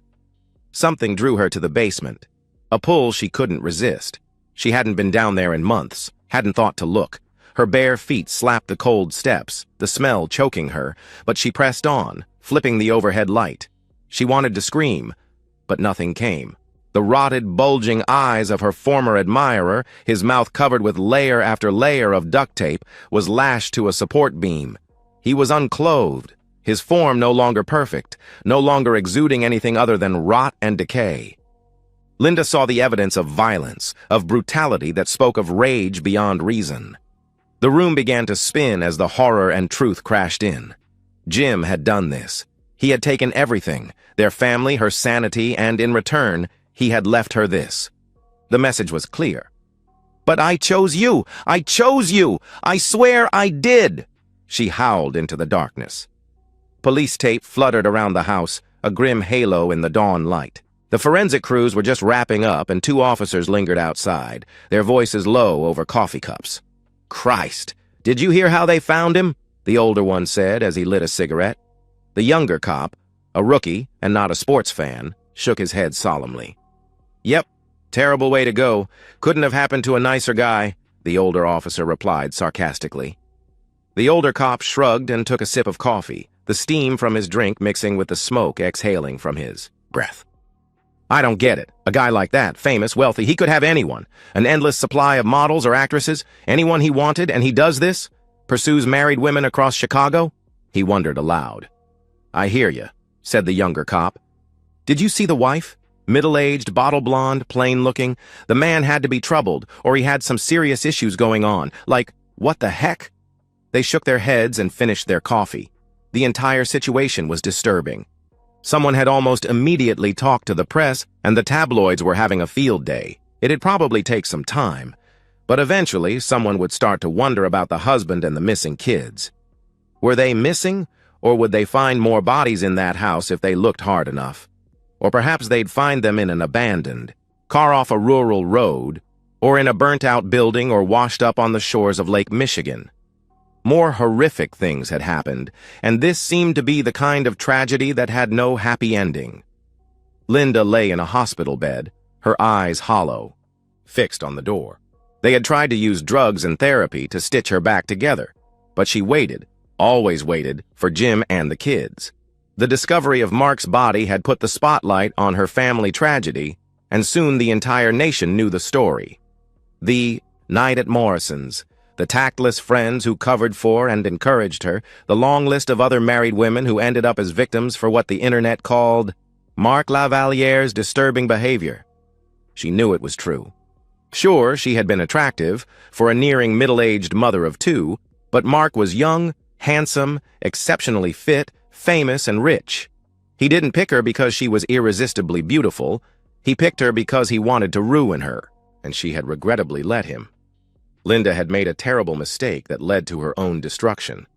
Something drew her to the basement, a pull she couldn't resist. She hadn't been down there in months, hadn't thought to look. Her bare feet slapped the cold steps, the smell choking her, but she pressed on, flipping the overhead light. She wanted to scream, but nothing came. The rotted, bulging eyes of her former admirer, his mouth covered with layer after layer of duct tape, was lashed to a support beam. He was unclothed, his form no longer perfect, no longer exuding anything other than rot and decay. Linda saw the evidence of violence, of brutality that spoke of rage beyond reason. The room began to spin as the horror and truth crashed in. Jim had done this. He had taken everything, their family, her sanity, and in return, he had left her this. The message was clear. "But I chose you! I chose you! I swear I did!" She howled into the darkness. Police tape fluttered around the house, a grim halo in the dawn light. The forensic crews were just wrapping up, and 2 officers lingered outside, their voices low over coffee cups. "Christ! Did you hear how they found him?" the older one said as he lit a cigarette. The younger cop, a rookie and not a sports fan, shook his head solemnly. "Yep, terrible way to go. Couldn't have happened to a nicer guy," the older officer replied sarcastically. The older cop shrugged and took a sip of coffee, the steam from his drink mixing with the smoke exhaling from his breath. "I don't get it. A guy like that, famous, wealthy, he could have anyone. An endless supply of models or actresses, anyone he wanted, and he does this? Pursues married women across Chicago?" He wondered aloud. "I hear you," said the younger cop. "Did you see the wife? Middle-aged, bottle-blonde, plain-looking. The man had to be troubled, or he had some serious issues going on. Like, what the heck?" They shook their heads and finished their coffee. The entire situation was disturbing. Someone had almost immediately talked to the press, and the tabloids were having a field day. It'd probably take some time, but eventually someone would start to wonder about the husband and the missing kids. Were they missing, or would they find more bodies in that house if they looked hard enough? Or perhaps they'd find them in an abandoned car off a rural road, or in a burnt-out building or washed up on the shores of Lake Michigan. More horrific things had happened, and this seemed to be the kind of tragedy that had no happy ending. Linda lay in a hospital bed, her eyes hollow, fixed on the door. They had tried to use drugs and therapy to stitch her back together, but she waited, always waited, for Jim and the kids. The discovery of Mark's body had put the spotlight on her family tragedy, and soon the entire nation knew the story. The night at Morrison's, the tactless friends who covered for and encouraged her, the long list of other married women who ended up as victims for what the internet called Mark Lavaliere's disturbing behavior. She knew it was true. Sure, she had been attractive for a nearing middle-aged mother of 2, but Mark was young, handsome, exceptionally fit, famous, and rich. He didn't pick her because she was irresistibly beautiful. He picked her because he wanted to ruin her, and she had regrettably let him. Linda had made a terrible mistake that led to her own destruction,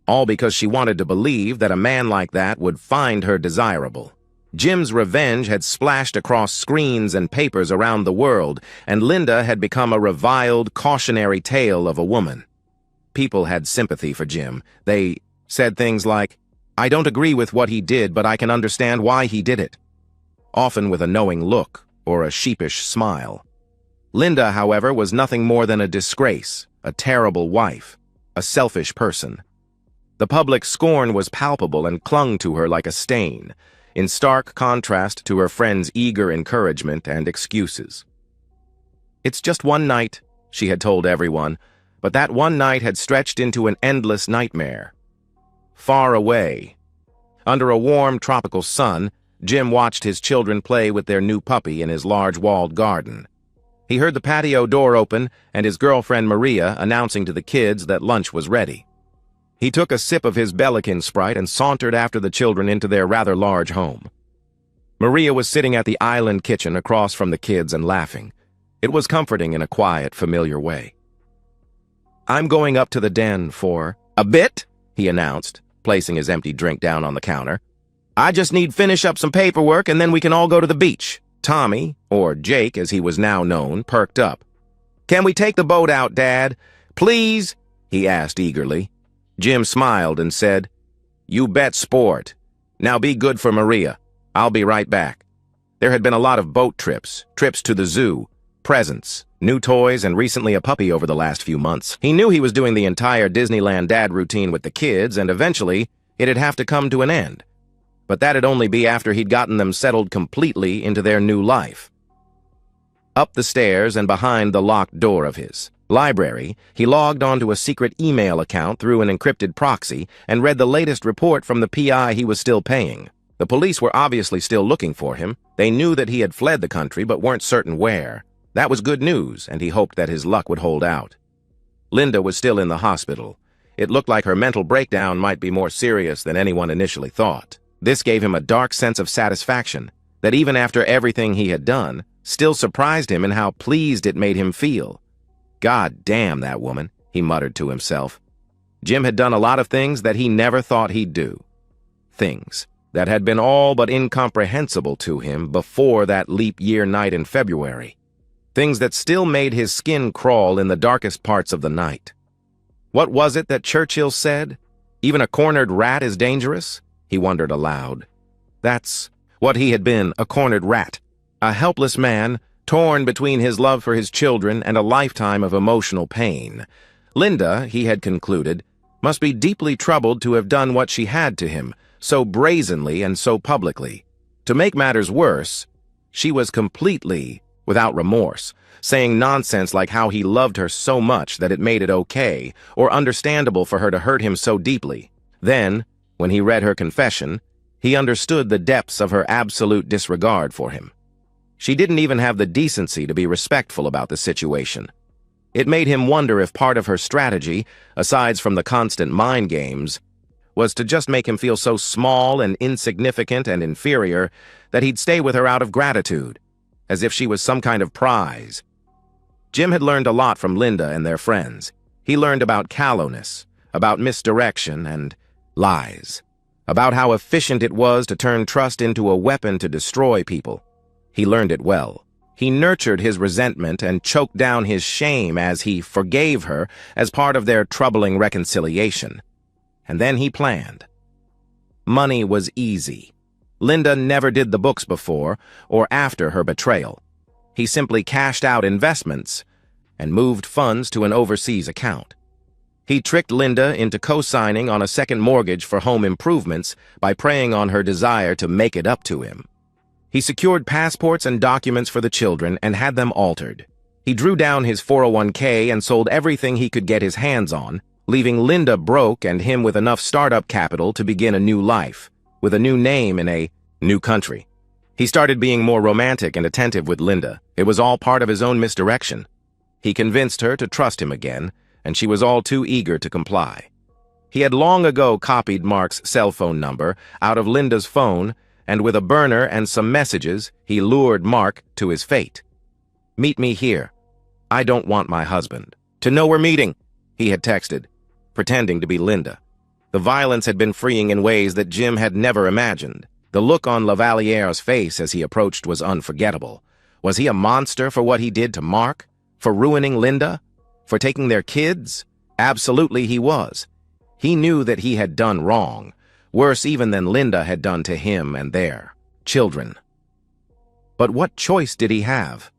all because she wanted to believe that a man like that would find her desirable. Jim's revenge had splashed across screens and papers around the world, and Linda had become a reviled, cautionary tale of a woman. People had sympathy for Jim. They said things like, "I don't agree with what he did, but I can understand why he did it," often with a knowing look or a sheepish smile. Linda, however, was nothing more than a disgrace, a terrible wife, a selfish person. The public scorn was palpable and clung to her like a stain, in stark contrast to her friends' eager encouragement and excuses. "It's just one night," she had told everyone, but that one night had stretched into an endless nightmare. Far away, under a warm tropical sun, Jim watched his children play with their new puppy in his large walled garden. He heard the patio door open and his girlfriend Maria announcing to the kids that lunch was ready. He took a sip of his Belikin Sprite and sauntered after the children into their rather large home. Maria was sitting at the island kitchen across from the kids and laughing. It was comforting in a quiet, familiar way. "I'm going up to the den for a bit," he announced, placing his empty drink down on the counter. "I just need finish up some paperwork and then we can all go to the beach." Tommy, or Jake as he was now known, perked up. "Can we take the boat out, Dad? Please?" he asked eagerly. Jim smiled and said, "You bet, sport. Now be good for Maria. I'll be right back." There had been a lot of boat trips to the zoo, presents, new toys, and recently a puppy over the last few months. He knew he was doing the entire Disneyland dad routine with the kids, and eventually it'd have to come to an end. But that'd only be after he'd gotten them settled completely into their new life. Up the stairs and behind the locked door of his library, he logged onto a secret email account through an encrypted proxy and read the latest report from the PI he was still paying. The police were obviously still looking for him. They knew that he had fled the country but weren't certain where. That was good news, and he hoped that his luck would hold out. Linda was still in the hospital. It looked like her mental breakdown might be more serious than anyone initially thought. This gave him a dark sense of satisfaction that even after everything he had done, still surprised him in how pleased it made him feel. "God damn that woman," he muttered to himself. Jim had done a lot of things that he never thought he'd do. Things that had been all but incomprehensible to him before that leap year night in February. Things that still made his skin crawl in the darkest parts of the night. What was it that Churchill said? Even a cornered rat is dangerous? He wondered aloud. That's what he had been, a cornered rat. A helpless man, torn between his love for his children and a lifetime of emotional pain. Linda, he had concluded, must be deeply troubled to have done what she had to him, so brazenly and so publicly. To make matters worse, she was completely without remorse, saying nonsense like how he loved her so much that it made it okay or understandable for her to hurt him so deeply. Then, when he read her confession, he understood the depths of her absolute disregard for him. She didn't even have the decency to be respectful about the situation. It made him wonder if part of her strategy, aside from the constant mind games, was to just make him feel so small and insignificant and inferior that he'd stay with her out of gratitude, as if she was some kind of prize. Jim had learned a lot from Linda and their friends. He learned about callousness, about misdirection, and lies, about how efficient it was to turn trust into a weapon to destroy people. He learned it well. He nurtured his resentment and choked down his shame as he forgave her as part of their troubling reconciliation. And then he planned. Money was easy. Linda never did the books before or after her betrayal. He simply cashed out investments and moved funds to an overseas account. He tricked Linda into co-signing on a second mortgage for home improvements by preying on her desire to make it up to him. He secured passports and documents for the children and had them altered. He drew down his 401k and sold everything he could get his hands on, leaving Linda broke and him with enough startup capital to begin a new life, with a new name in a new country. He started being more romantic and attentive with Linda. It was all part of his own misdirection. He convinced her to trust him again, and she was all too eager to comply. He had long ago copied Mark's cell phone number out of Linda's phone, and with a burner and some messages, he lured Mark to his fate. "Meet me here. I don't want my husband to know we're meeting," he had texted, pretending to be Linda. The violence had been freeing in ways that Jim had never imagined. The look on Lavaliere's face as he approached was unforgettable. Was he a monster for what he did to Mark? For ruining Linda? For taking their kids? Absolutely he was. He knew that he had done wrong, worse even than Linda had done to him and their children. But what choice did he have?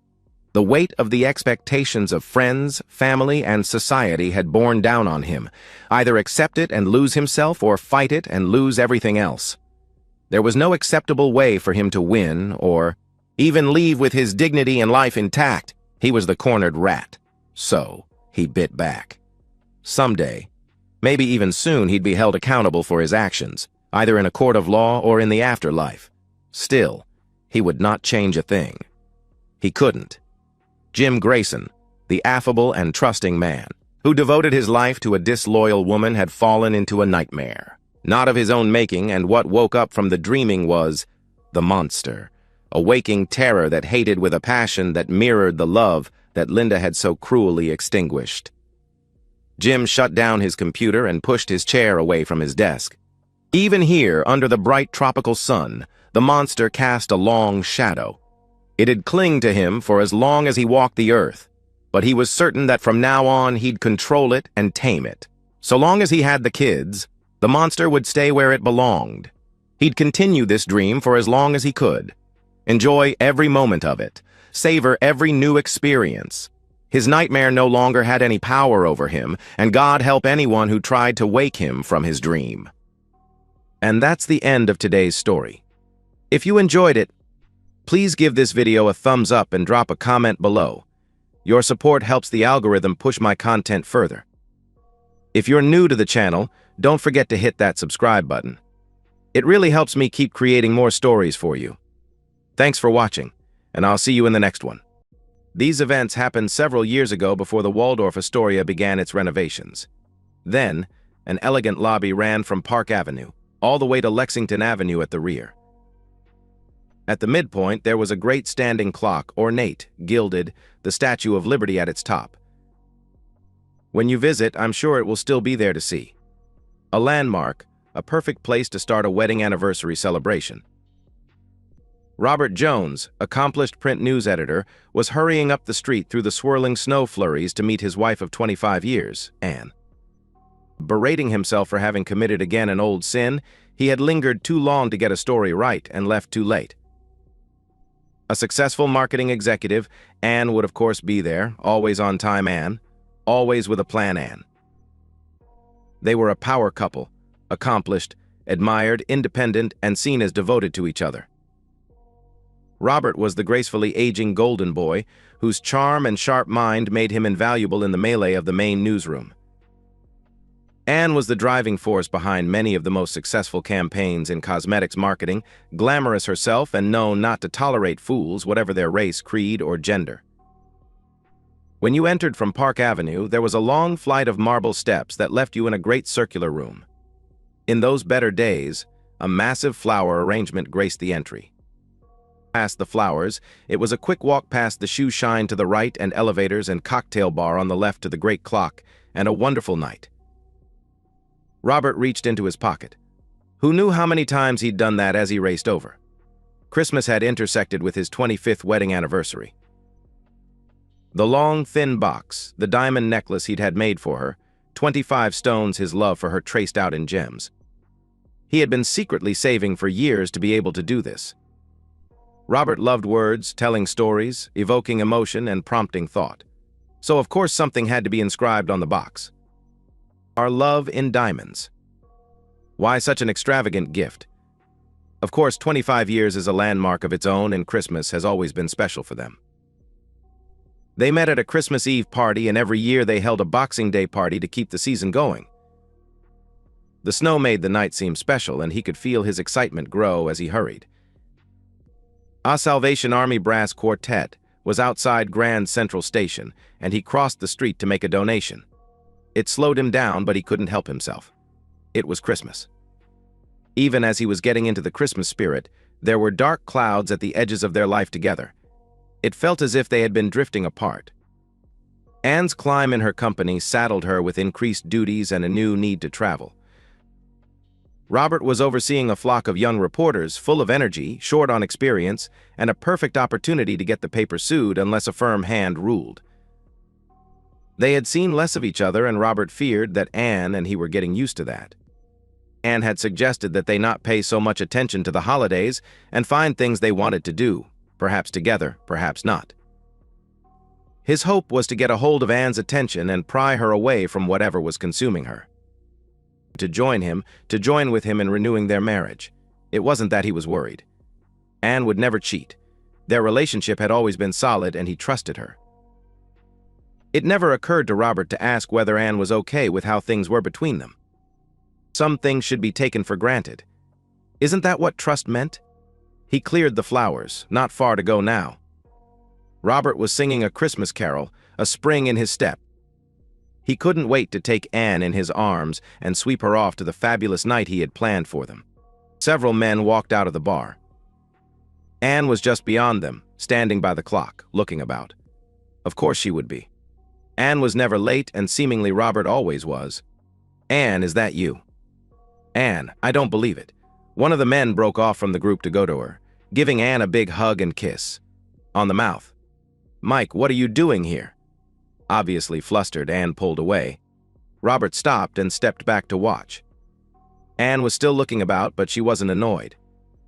The weight of the expectations of friends, family, and society had borne down on him. Either accept it and lose himself or fight it and lose everything else. There was no acceptable way for him to win or even leave with his dignity and life intact. He was the cornered rat. So he bit back. Someday, maybe even soon, he'd be held accountable for his actions, either in a court of law or in the afterlife. Still, he would not change a thing. He couldn't. Jim Grayson, the affable and trusting man, who devoted his life to a disloyal woman, had fallen into a nightmare. Not of his own making, and what woke up from the dreaming was the monster, a waking terror that hated with a passion that mirrored the love that Linda had so cruelly extinguished. Jim shut down his computer and pushed his chair away from his desk. Even here, under the bright tropical sun, the monster cast a long shadow. It'd cling to him for as long as he walked the earth, but he was certain that from now on he'd control it and tame it. So long as he had the kids, the monster would stay where it belonged. He'd continue this dream for as long as he could. Enjoy every moment of it. Savor every new experience. His nightmare no longer had any power over him, and God help anyone who tried to wake him from his dream. And that's the end of today's story. If you enjoyed it, please give this video a thumbs up and drop a comment below. Your support helps the algorithm push my content further. If you're new to the channel, don't forget to hit that subscribe button. It really helps me keep creating more stories for you. Thanks for watching, and I'll see you in the next one. These events happened several years ago before the Waldorf Astoria began its renovations. Then, an elegant lobby ran from Park Avenue all the way to Lexington Avenue at the rear. At the midpoint, there was a great standing clock, ornate, gilded, the Statue of Liberty at its top. When you visit, I'm sure it will still be there to see. A landmark, a perfect place to start a wedding anniversary celebration. Robert Jones, accomplished print news editor, was hurrying up the street through the swirling snow flurries to meet his wife of 25 years, Anne. Berating himself for having committed again an old sin, he had lingered too long to get a story right and left too late. A successful marketing executive, Anne would of course be there, always on time Anne, always with a plan Anne. They were a power couple, accomplished, admired, independent, and seen as devoted to each other. Robert was the gracefully aging golden boy, whose charm and sharp mind made him invaluable in the melee of the main newsroom. Anne was the driving force behind many of the most successful campaigns in cosmetics marketing, glamorous herself and known not to tolerate fools, whatever their race, creed, or gender. When you entered from Park Avenue, there was a long flight of marble steps that left you in a great circular room. In those better days, a massive flower arrangement graced the entry. Past the flowers, it was a quick walk past the shoe shine to the right and elevators and cocktail bar on the left to the great clock, and a wonderful night. Robert reached into his pocket. Who knew how many times he'd done that as he raced over? Christmas had intersected with his 25th wedding anniversary. The long, thin box, the diamond necklace he'd had made for her, 25 stones his love for her traced out in gems. He had been secretly saving for years to be able to do this. Robert loved words, telling stories, evoking emotion, and prompting thought. So of course something had to be inscribed on the box. Our love in diamonds. Why such an extravagant gift? Of course, 25 years is a landmark of its own, and Christmas has always been special for them. They met at a Christmas Eve party, and every year they held a Boxing Day party to keep the season going. The snow made the night seem special, and he could feel his excitement grow as he hurried. A Salvation Army Brass Quartet was outside Grand Central Station, and he crossed the street to make a donation. It slowed him down, but he couldn't help himself. It was Christmas. Even as he was getting into the Christmas spirit, there were dark clouds at the edges of their life together. It felt as if they had been drifting apart. Anne's climb in her company saddled her with increased duties and a new need to travel. Robert was overseeing a flock of young reporters full of energy, short on experience, and a perfect opportunity to get the paper sued unless a firm hand ruled. They had seen less of each other, and Robert feared that Anne and he were getting used to that. Anne had suggested that they not pay so much attention to the holidays and find things they wanted to do, perhaps together, perhaps not. His hope was to get a hold of Anne's attention and pry her away from whatever was consuming her. To join with him in renewing their marriage. It wasn't that he was worried. Anne would never cheat. Their relationship had always been solid, and he trusted her. It never occurred to Robert to ask whether Anne was okay with how things were between them. Some things should be taken for granted. Isn't that what trust meant? He cleared the flowers, not far to go now. Robert was singing a Christmas carol, a spring in his step. He couldn't wait to take Anne in his arms and sweep her off to the fabulous night he had planned for them. Several men walked out of the bar. Anne was just beyond them, standing by the clock, looking about. Of course she would be. Anne was never late, and seemingly Robert always was. "Anne, is that you?" "Anne, I don't believe it." One of the men broke off from the group to go to her, giving Anne a big hug and kiss. On the mouth. "Mike, what are you doing here?" Obviously flustered, Anne pulled away. Robert stopped and stepped back to watch. Anne was still looking about, but she wasn't annoyed.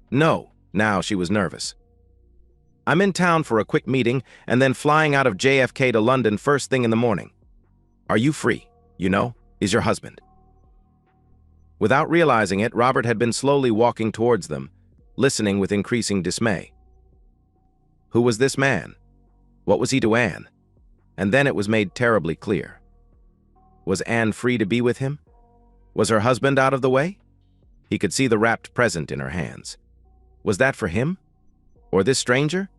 No, now she was nervous. "I'm in town for a quick meeting and then flying out of JFK to London first thing in the morning. Are you free? Is your husband?" Without realizing it, Robert had been slowly walking towards them, listening with increasing dismay. Who was this man? What was he to Anne? And then it was made terribly clear. Was Anne free to be with him? Was her husband out of the way? He could see the wrapped present in her hands. Was that for him? Or this stranger?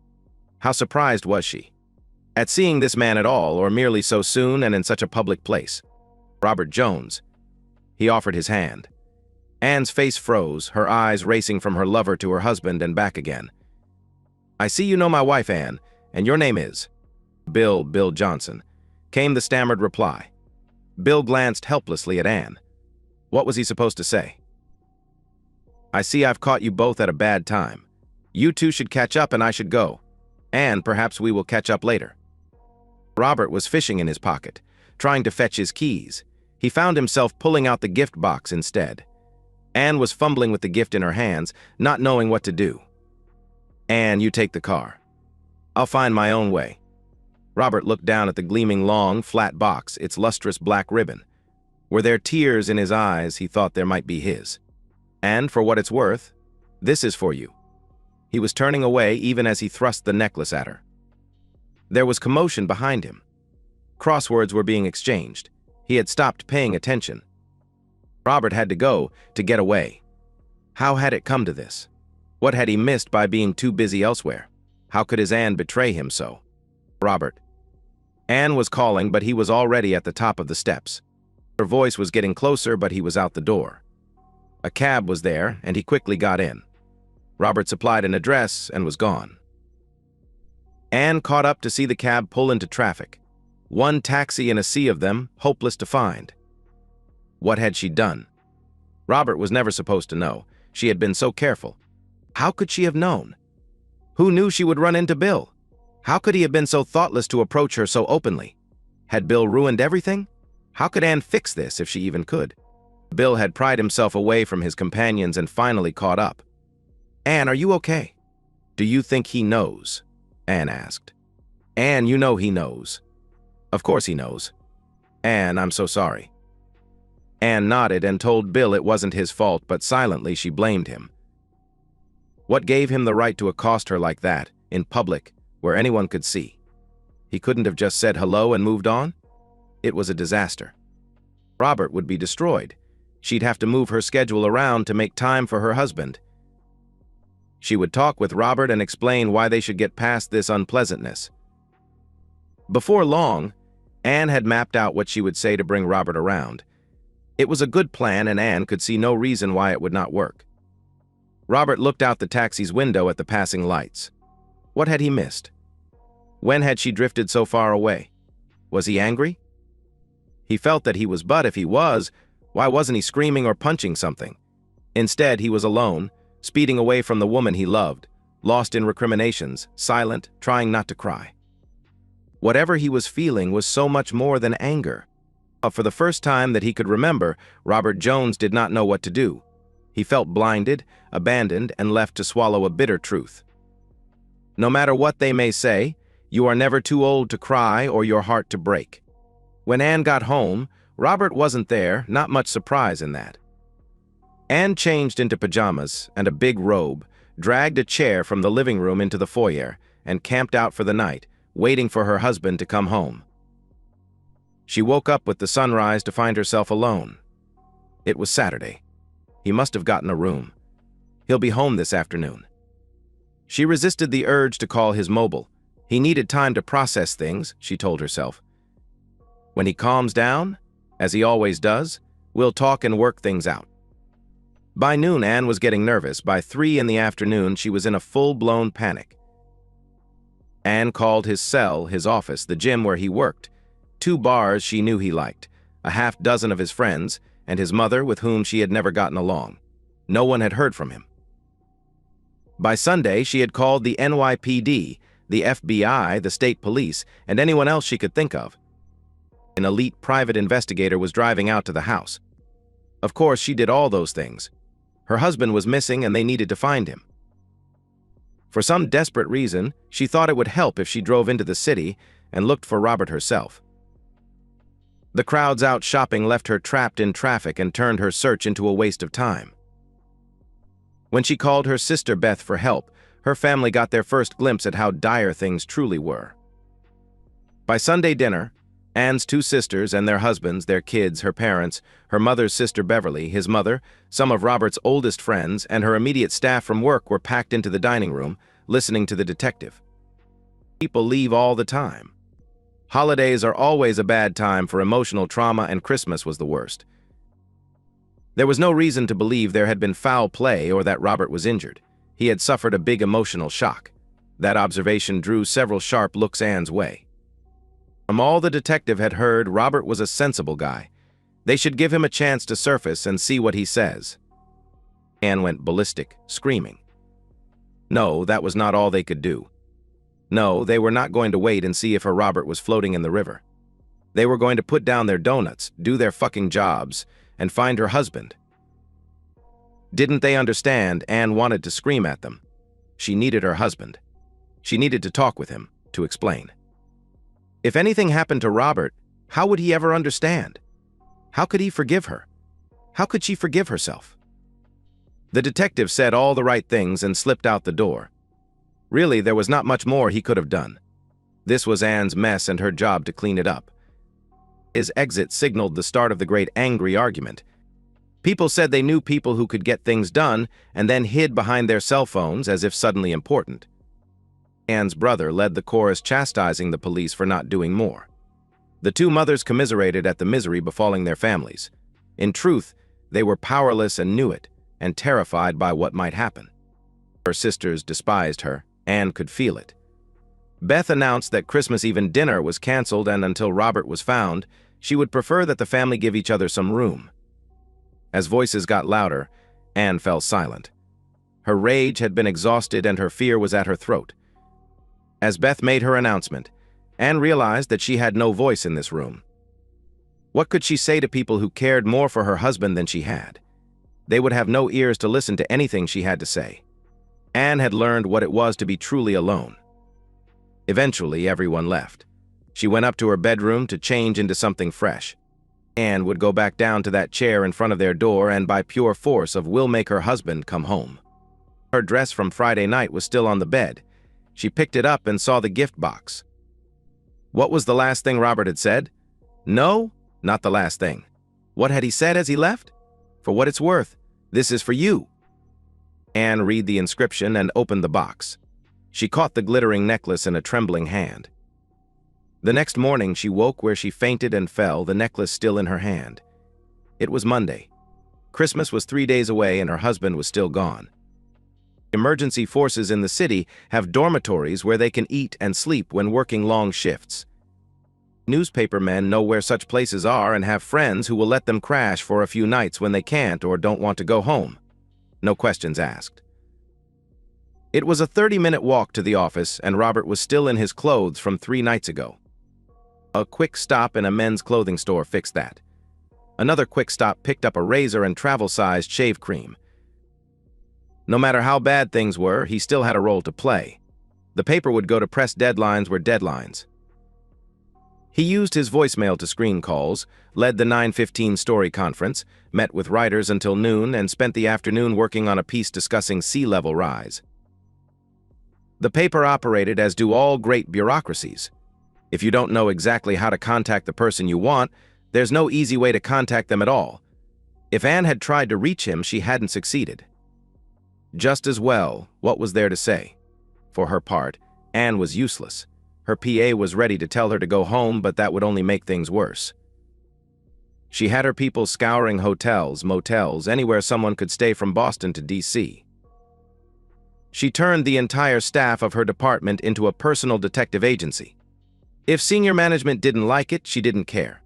How surprised was she at seeing this man at all, or merely so soon and in such a public place? Robert Jones. He offered his hand. Anne's face froze, her eyes racing from her lover to her husband and back again. "I see you know my wife, Anne, and your name is?" Bill Johnson," came the stammered reply. Bill glanced helplessly at Anne. What was he supposed to say? "I see I've caught you both at a bad time. You two should catch up and I should go. Anne, perhaps we will catch up later." Robert was fishing in his pocket, trying to fetch his keys. He found himself pulling out the gift box instead. Anne was fumbling with the gift in her hands, not knowing what to do. "Anne, you take the car. I'll find my own way." Robert looked down at the gleaming long, flat box, its lustrous black ribbon. Were there tears in his eyes? He thought there might be his. "And for what it's worth, this is for you." He was turning away even as he thrust the necklace at her. There was commotion behind him. Crosswords were being exchanged. He had stopped paying attention. Robert had to go, to get away. How had it come to this? What had he missed by being too busy elsewhere? How could his Anne betray him so? "Robert." Anne was calling, but he was already at the top of the steps. Her voice was getting closer, but he was out the door. A cab was there, and he quickly got in. Robert supplied an address and was gone. Anne caught up to see the cab pull into traffic. One taxi in a sea of them, hopeless to find. What had she done? Robert was never supposed to know. She had been so careful. How could she have known? Who knew she would run into Bill? How could he have been so thoughtless to approach her so openly? Had Bill ruined everything? How could Anne fix this if she even could? Bill had pried himself away from his companions and finally caught up. "Anne, are you okay?" "Do you think he knows?" Anne asked. "Anne, you know he knows." "Of course he knows." "Anne, I'm so sorry." Anne nodded and told Bill it wasn't his fault, but silently she blamed him. What gave him the right to accost her like that, in public, where anyone could see? He couldn't have just said hello and moved on? It was a disaster. Robert would be destroyed. She'd have to move her schedule around to make time for her husband. She would talk with Robert and explain why they should get past this unpleasantness. Before long, Anne had mapped out what she would say to bring Robert around. It was a good plan, and Anne could see no reason why it would not work. Robert looked out the taxi's window at the passing lights. What had he missed? When had she drifted so far away? Was he angry? He felt that he was, but if he was, why wasn't he screaming or punching something? Instead, he was alone, speeding away from the woman he loved, lost in recriminations, silent, trying not to cry. Whatever he was feeling was so much more than anger. For the first time that he could remember, Robert Jones did not know what to do. He felt blinded, abandoned, and left to swallow a bitter truth. No matter what they may say, you are never too old to cry or your heart to break. When Anne got home, Robert wasn't there, not much surprise in that. Anne changed into pajamas and a big robe, dragged a chair from the living room into the foyer, and camped out for the night, waiting for her husband to come home. She woke up with the sunrise to find herself alone. It was Saturday. He must have gotten a room. He'll be home this afternoon. She resisted the urge to call his mobile. He needed time to process things, she told herself. When he calms down, as he always does, we'll talk and work things out. By noon, Anne was getting nervous. By 3 in the afternoon, she was in a full-blown panic. Anne called his cell, his office, the gym where he worked, 2 bars she knew he liked, a half dozen of his friends, and his mother with whom she had never gotten along. No one had heard from him. By Sunday, she had called the NYPD, the FBI, the state police, and anyone else she could think of. An elite private investigator was driving out to the house. Of course, she did all those things. Her husband was missing and they needed to find him. For some desperate reason, she thought it would help if she drove into the city and looked for Robert herself. The crowds out shopping left her trapped in traffic and turned her search into a waste of time. When she called her sister Beth for help, her family got their first glimpse at how dire things truly were. By Sunday dinner, Anne's 2 sisters and their husbands, their kids, her parents, her mother's sister Beverly, his mother, some of Robert's oldest friends, and her immediate staff from work were packed into the dining room, listening to the detective. People leave all the time. Holidays are always a bad time for emotional trauma, and Christmas was the worst. There was no reason to believe there had been foul play or that Robert was injured. He had suffered a big emotional shock. That observation drew several sharp looks Anne's way. From all the detective had heard, Robert was a sensible guy. They should give him a chance to surface and see what he says. Anne went ballistic, screaming. No, that was not all they could do. No, they were not going to wait and see if her Robert was floating in the river. They were going to put down their donuts, do their fucking jobs, and find her husband. Didn't they understand? Anne wanted to scream at them. She needed her husband. She needed to talk with him, to explain. If anything happened to Robert, how would he ever understand? How could he forgive her? How could she forgive herself? The detective said all the right things and slipped out the door. Really, there was not much more he could have done. This was Anne's mess and her job to clean it up. His exit signaled the start of the great angry argument. People said they knew people who could get things done and then hid behind their cell phones as if suddenly important. Anne's brother led the chorus chastising the police for not doing more. The 2 mothers commiserated at the misery befalling their families. In truth, they were powerless and knew it, and terrified by what might happen. Her sisters despised her. Anne could feel it. Beth announced that Christmas Eve dinner was canceled, and until Robert was found, she would prefer that the family give each other some room. As voices got louder, Anne fell silent. Her rage had been exhausted and her fear was at her throat. As Beth made her announcement, Anne realized that she had no voice in this room. What could she say to people who cared more for her husband than she had? They would have no ears to listen to anything she had to say. Anne had learned what it was to be truly alone. Eventually, everyone left. She went up to her bedroom to change into something fresh. Anne would go back down to that chair in front of their door and by pure force of will make her husband come home. Her dress from Friday night was still on the bed. She picked it up and saw the gift box. What was the last thing Robert had said? No, not the last thing. What had he said as he left? For what it's worth, this is for you. Anne read the inscription and opened the box. She caught the glittering necklace in a trembling hand. The next morning she woke where she fainted and fell, the necklace still in her hand. It was Monday. Christmas was 3 days away and her husband was still gone. Emergency forces in the city have dormitories where they can eat and sleep when working long shifts. Newspaper men know where such places are and have friends who will let them crash for a few nights when they can't or don't want to go home. No questions asked. It was a 30-minute walk to the office and Robert was still in his clothes from 3 nights ago. A quick stop in a men's clothing store fixed that. Another quick stop picked up a razor and travel-sized shave cream. No matter how bad things were, he still had a role to play. The paper would go to press deadlines were deadlines. He used his voicemail to screen calls, led the 9:15 story conference, met with writers until noon, and spent the afternoon working on a piece discussing sea level rise. The paper operated as do all great bureaucracies. If you don't know exactly how to contact the person you want, there's no easy way to contact them at all. If Anne had tried to reach him, she hadn't succeeded. Just as well, what was there to say? For her part, Anne was useless. Her PA was ready to tell her to go home, but that would only make things worse. She had her people scouring hotels, motels, anywhere someone could stay from Boston to DC. She turned the entire staff of her department into a personal detective agency. If senior management didn't like it, she didn't care.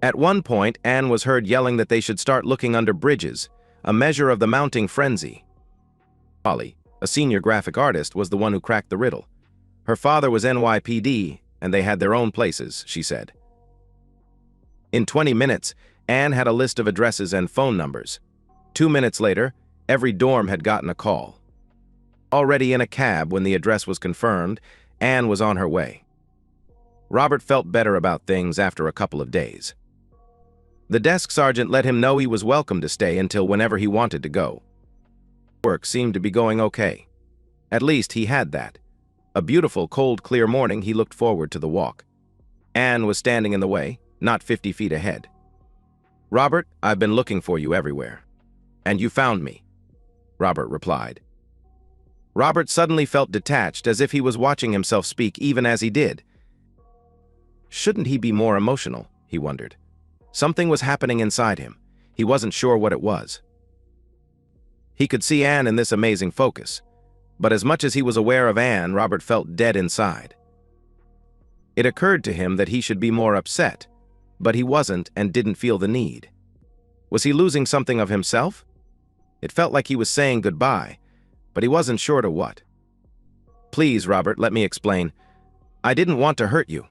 At one point, Anne was heard yelling that they should start looking under bridges, a measure of the mounting frenzy. Polly, a senior graphic artist, was the one who cracked the riddle. Her father was NYPD, and they had their own places, she said. In 20 minutes, Anne had a list of addresses and phone numbers. 2 minutes later, every dorm had gotten a call. Already in a cab when the address was confirmed, Anne was on her way. Robert felt better about things after a couple of days. The desk sergeant let him know he was welcome to stay until whenever he wanted to go. Work seemed to be going okay. At least he had that. A beautiful, cold, clear morning, he looked forward to the walk. Anne was standing in the way, not 50 feet ahead. "Robert, I've been looking for you everywhere." "And you found me," Robert replied. Robert suddenly felt detached, as if he was watching himself speak even as he did. Shouldn't he be more emotional, he wondered. Something was happening inside him. He wasn't sure what it was. He could see Anne in this amazing focus. But as much as he was aware of Anne, Robert felt dead inside. It occurred to him that he should be more upset, but he wasn't and didn't feel the need. Was he losing something of himself? It felt like he was saying goodbye, but he wasn't sure to what. "Please, Robert, let me explain. I didn't want to hurt you.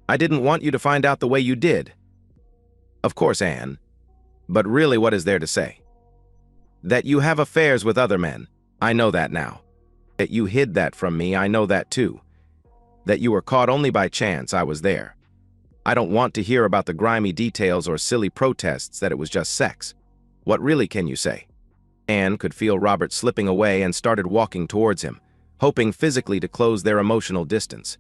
I didn't want you to find out the way you did." "Of course, Anne. But really, what is there to say?" "That you have affairs with other men. I know that now. That you hid that from me, I know that too. That you were caught only by chance, I was there. I don't want to hear about the grimy details or silly protests that it was just sex. What really can you say?" Anne could feel Robert slipping away and started walking towards him, hoping physically to close their emotional distance.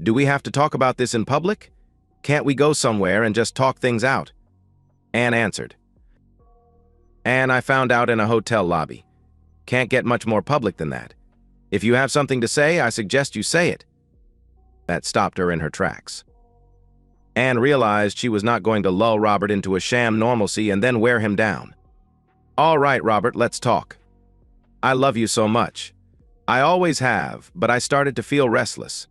"Do we have to talk about this in public? Can't we go somewhere and just talk things out?" Anne answered. "Anne, I found out in a hotel lobby. Can't get much more public than that. If you have something to say, I suggest you say it." That stopped her in her tracks. Anne realized she was not going to lull Robert into a sham normalcy and then wear him down. "All right, Robert, let's talk. I love you so much. I always have, but I started to feel restless.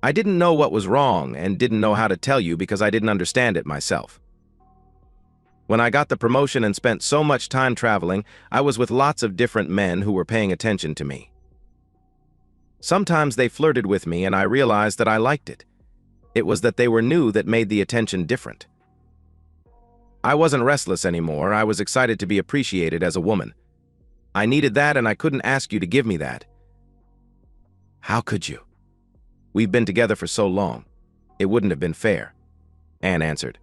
I didn't know what was wrong and didn't know how to tell you because I didn't understand it myself. When I got the promotion and spent so much time traveling, I was with lots of different men who were paying attention to me. Sometimes they flirted with me and I realized that I liked it. It was that they were new that made the attention different. I wasn't restless anymore. I was excited to be appreciated as a woman. I needed that and I couldn't ask you to give me that." "How could you? We've been together for so long. It wouldn't have been fair," Anne answered.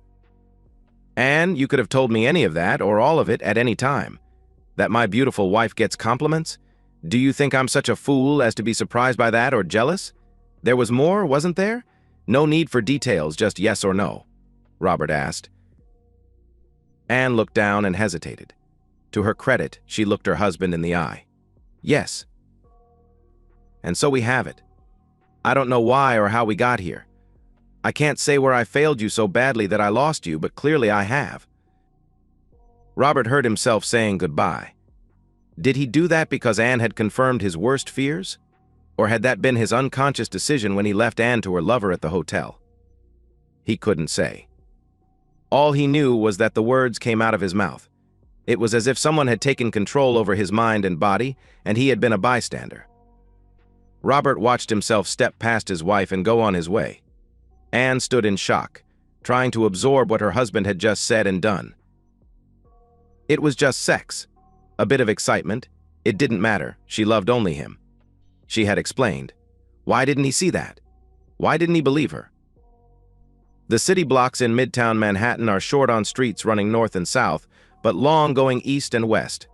"Anne, you could have told me any of that or all of it at any time. That my beautiful wife gets compliments? Do you think I'm such a fool as to be surprised by that or jealous? There was more, wasn't there? No need for details, just yes or no," Robert asked. Anne looked down and hesitated. To her credit, she looked her husband in the eye. "Yes." "And so we have it. I don't know why or how we got here. I can't say where I failed you so badly that I lost you, but clearly I have." Robert heard himself saying goodbye. Did he do that because Anne had confirmed his worst fears? Or had that been his unconscious decision when he left Anne to her lover at the hotel? He couldn't say. All he knew was that the words came out of his mouth. It was as if someone had taken control over his mind and body, and he had been a bystander. Robert watched himself step past his wife and go on his way. Anne stood in shock, trying to absorb what her husband had just said and done. It was just sex. A bit of excitement. It didn't matter. She loved only him. She had explained. Why didn't he see that? Why didn't he believe her? The city blocks in Midtown Manhattan are short on streets running north and south, but long going east and west.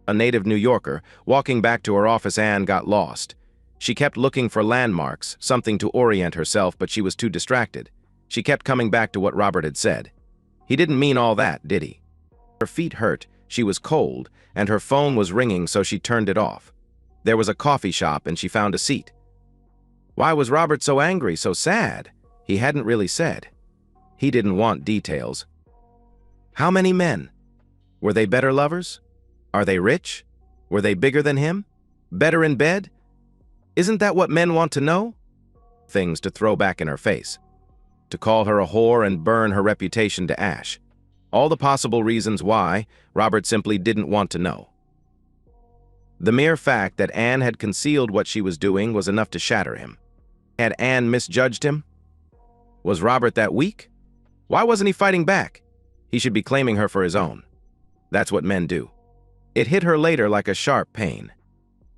A native New Yorker, walking back to her office, Anne got lost. She kept looking for landmarks, something to orient herself, but she was too distracted. She kept coming back to what Robert had said. He didn't mean all that, did he? Her feet hurt. She was cold, and her phone was ringing, so she turned it off. There was a coffee shop, and she found a seat. Why was Robert so angry, so sad? He hadn't really said. He didn't want details. How many men? Were they better lovers? Are they rich? Were they bigger than him? Better in bed? Isn't that what men want to know? Things to throw back in her face. To call her a whore and burn her reputation to ash. All the possible reasons why Robert simply didn't want to know. The mere fact that Anne had concealed what she was doing was enough to shatter him. Had Anne misjudged him? Was Robert that weak? Why wasn't he fighting back? He should be claiming her for his own. That's what men do. It hit her later like a sharp pain.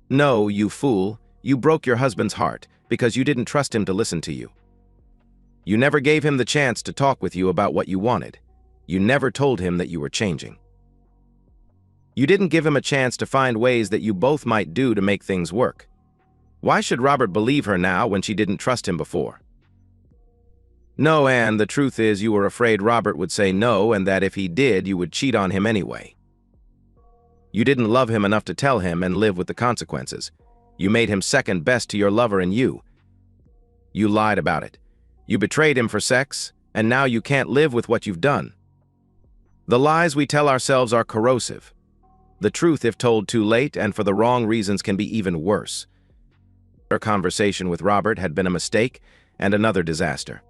No, you fool, you broke your husband's heart because you didn't trust him to listen to you. You never gave him the chance to talk with you about what you wanted. You never told him that you were changing. You didn't give him a chance to find ways that you both might do to make things work. Why should Robert believe her now when she didn't trust him before? No, Anne, the truth is you were afraid Robert would say no, and that if he did, you would cheat on him anyway. You didn't love him enough to tell him and live with the consequences. You made him second best to your lover and you. You lied about it. You betrayed him for sex, and now you can't live with what you've done. The lies we tell ourselves are corrosive. The truth, if told too late and for the wrong reasons, can be even worse. Her conversation with Robert had been a mistake and another disaster.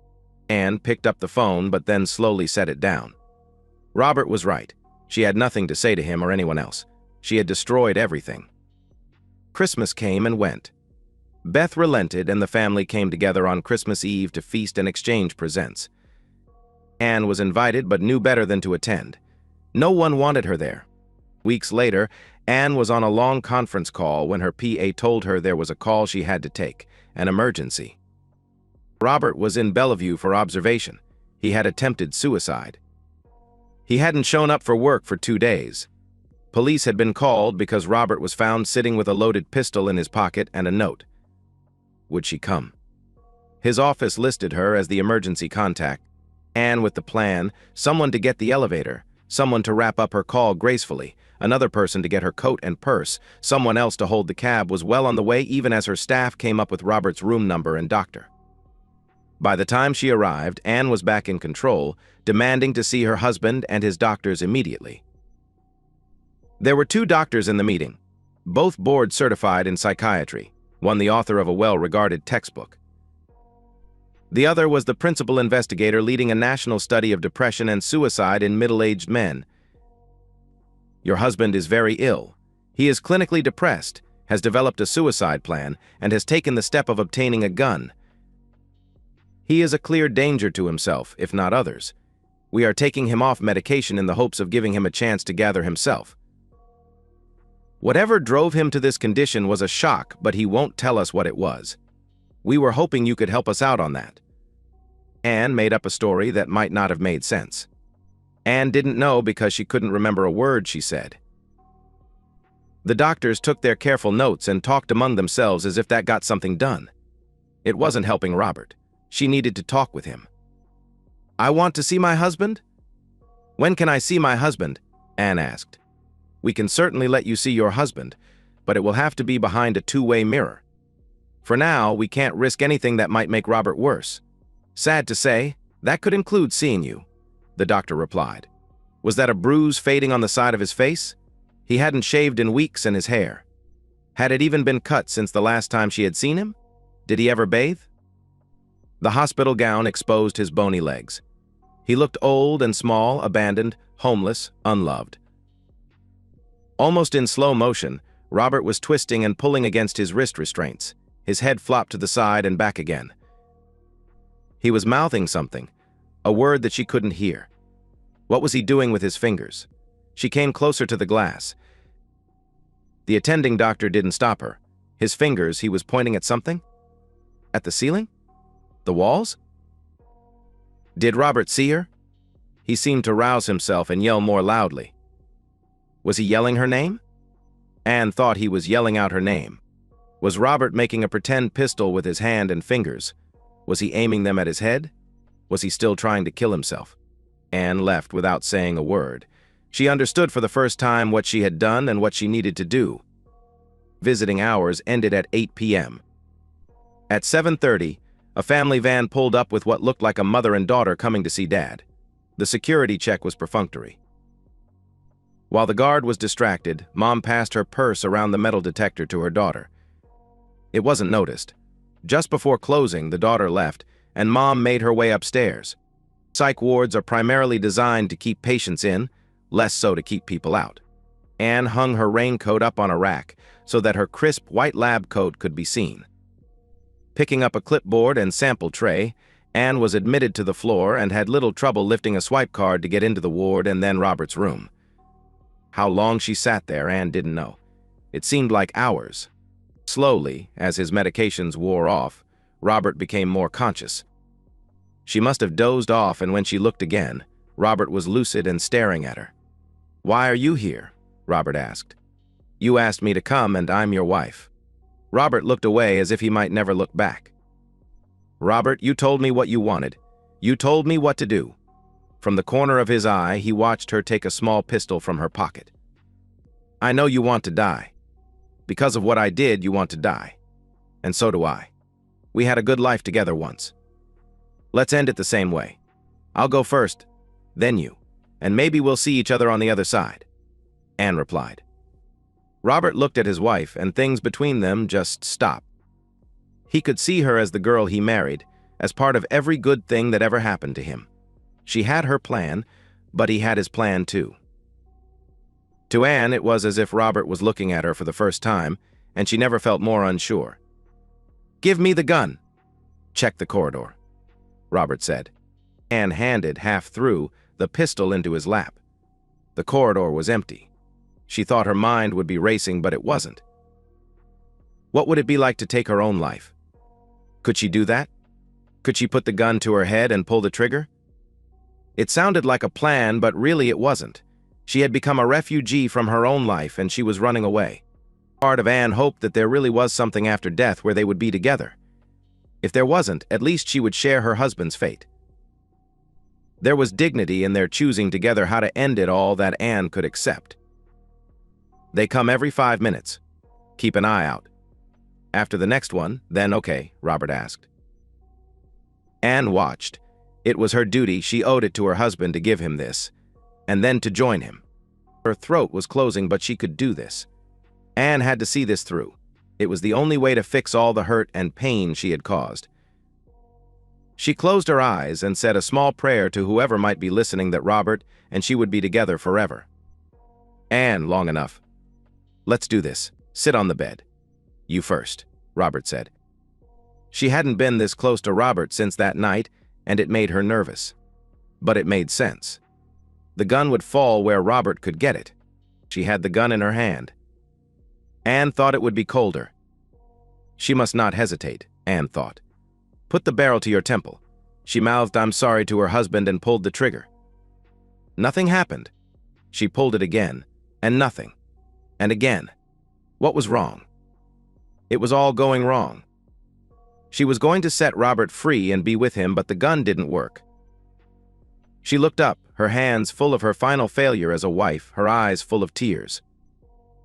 Anne picked up the phone but then slowly set it down. Robert was right. She had nothing to say to him or anyone else. She had destroyed everything. Christmas came and went. Beth relented and the family came together on Christmas Eve to feast and exchange presents. Anne was invited but knew better than to attend. No one wanted her there. Weeks later, Anne was on a long conference call when her PA told her there was a call she had to take, an emergency. Robert was in Bellevue for observation. He had attempted suicide. He hadn't shown up for work for 2 days. Police had been called because Robert was found sitting with a loaded pistol in his pocket and a note. Would she come? His office listed her as the emergency contact. Anne with the plan, someone to get the elevator, someone to wrap up her call gracefully, another person to get her coat and purse, someone else to hold the cab, was well on the way even as her staff came up with Robert's room number and doctor. By the time she arrived, Anne was back in control, demanding to see her husband and his doctors immediately. There were 2 doctors in the meeting, both board-certified in psychiatry, one the author of a well-regarded textbook. The other was the principal investigator leading a national study of depression and suicide in middle-aged men. Your husband is very ill. He is clinically depressed, has developed a suicide plan, and has taken the step of obtaining a gun. He is a clear danger to himself, if not others. We are taking him off medication in the hopes of giving him a chance to gather himself. Whatever drove him to this condition was a shock, but he won't tell us what it was. We were hoping you could help us out on that. Anne made up a story that might not have made sense. Anne didn't know because she couldn't remember a word she said. The doctors took their careful notes and talked among themselves as if that got something done. It wasn't helping Robert. She needed to talk with him. I want to see my husband? When can I see my husband? Anne asked. We can certainly let you see your husband, but it will have to be behind a 2-way mirror. For now, we can't risk anything that might make Robert worse. Sad to say, that could include seeing you, the doctor replied. Was that a bruise fading on the side of his face? He hadn't shaved in weeks, and his hair. Had it even been cut since the last time she had seen him? Did he ever bathe? The hospital gown exposed his bony legs. He looked old and small, abandoned, homeless, unloved. Almost in slow motion, Robert was twisting and pulling against his wrist restraints. His head flopped to the side and back again. He was mouthing something, a word that she couldn't hear. What was he doing with his fingers? She came closer to the glass. The attending doctor didn't stop her. His fingers, he was pointing at something? At the ceiling? The walls? Did Robert see her? He seemed to rouse himself and yell more loudly. Was he yelling her name? Anne thought he was yelling out her name. Was Robert making a pretend pistol with his hand and fingers? Was he aiming them at his head? Was he still trying to kill himself? Anne left without saying a word. She understood for the first time what she had done and what she needed to do. Visiting hours ended at 8 p.m. At 7:30, a family van pulled up with what looked like a mother and daughter coming to see Dad. The security check was perfunctory. While the guard was distracted, Mom passed her purse around the metal detector to her daughter. It wasn't noticed. Just before closing, the daughter left, and Mom made her way upstairs. Psych wards are primarily designed to keep patients in, less so to keep people out. Anne hung her raincoat up on a rack so that her crisp white lab coat could be seen. Picking up a clipboard and sample tray, Anne was admitted to the floor and had little trouble lifting a swipe card to get into the ward and then Robert's room. How long she sat there, Anne didn't know. It seemed like hours. Slowly, as his medications wore off, Robert became more conscious. She must have dozed off, and when she looked again, Robert was lucid and staring at her. "Why are you here?" Robert asked. "You asked me to come, and I'm your wife." Robert looked away as if he might never look back. "Robert, you told me what you wanted. You told me what to do." From the corner of his eye, he watched her take a small pistol from her pocket. "I know you want to die. Because of what I did, you want to die. And so do I. We had a good life together once. Let's end it the same way. I'll go first, then you, and maybe we'll see each other on the other side," Anne replied. Robert looked at his wife, and things between them just stopped. He could see her as the girl he married, as part of every good thing that ever happened to him. She had her plan, but he had his plan too. To Anne, it was as if Robert was looking at her for the first time, and she never felt more unsure. "Give me the gun." "Check the corridor," Robert said. Anne handed, half through, the pistol into his lap. The corridor was empty. She thought her mind would be racing, but it wasn't. What would it be like to take her own life? Could she do that? Could she put the gun to her head and pull the trigger? It sounded like a plan, but really it wasn't. She had become a refugee from her own life, and she was running away. Part of Anne hoped that there really was something after death where they would be together. If there wasn't, at least she would share her husband's fate. There was dignity in their choosing together how to end it all that Anne could accept. "They come every 5 minutes. Keep an eye out." "After the next one, then okay," Robert asked. Anne watched. It was her duty, she owed it to her husband to give him this, and then to join him. Her throat was closing, but she could do this. Anne had to see this through. It was the only way to fix all the hurt and pain she had caused. She closed her eyes and said a small prayer to whoever might be listening that Robert and she would be together forever. "Anne, long enough. Let's do this. Sit on the bed." "You first," Robert said. She hadn't been this close to Robert since that night, and it made her nervous. But it made sense. The gun would fall where Robert could get it. She had the gun in her hand. Anne thought it would be colder. She must not hesitate, Anne thought. "Put the barrel to your temple." She mouthed "I'm sorry" to her husband and pulled the trigger. Nothing happened. She pulled it again, and nothing. And again. What was wrong? It was all going wrong. She was going to set Robert free and be with him, but the gun didn't work. She looked up, her hands full of her final failure as a wife, her eyes full of tears.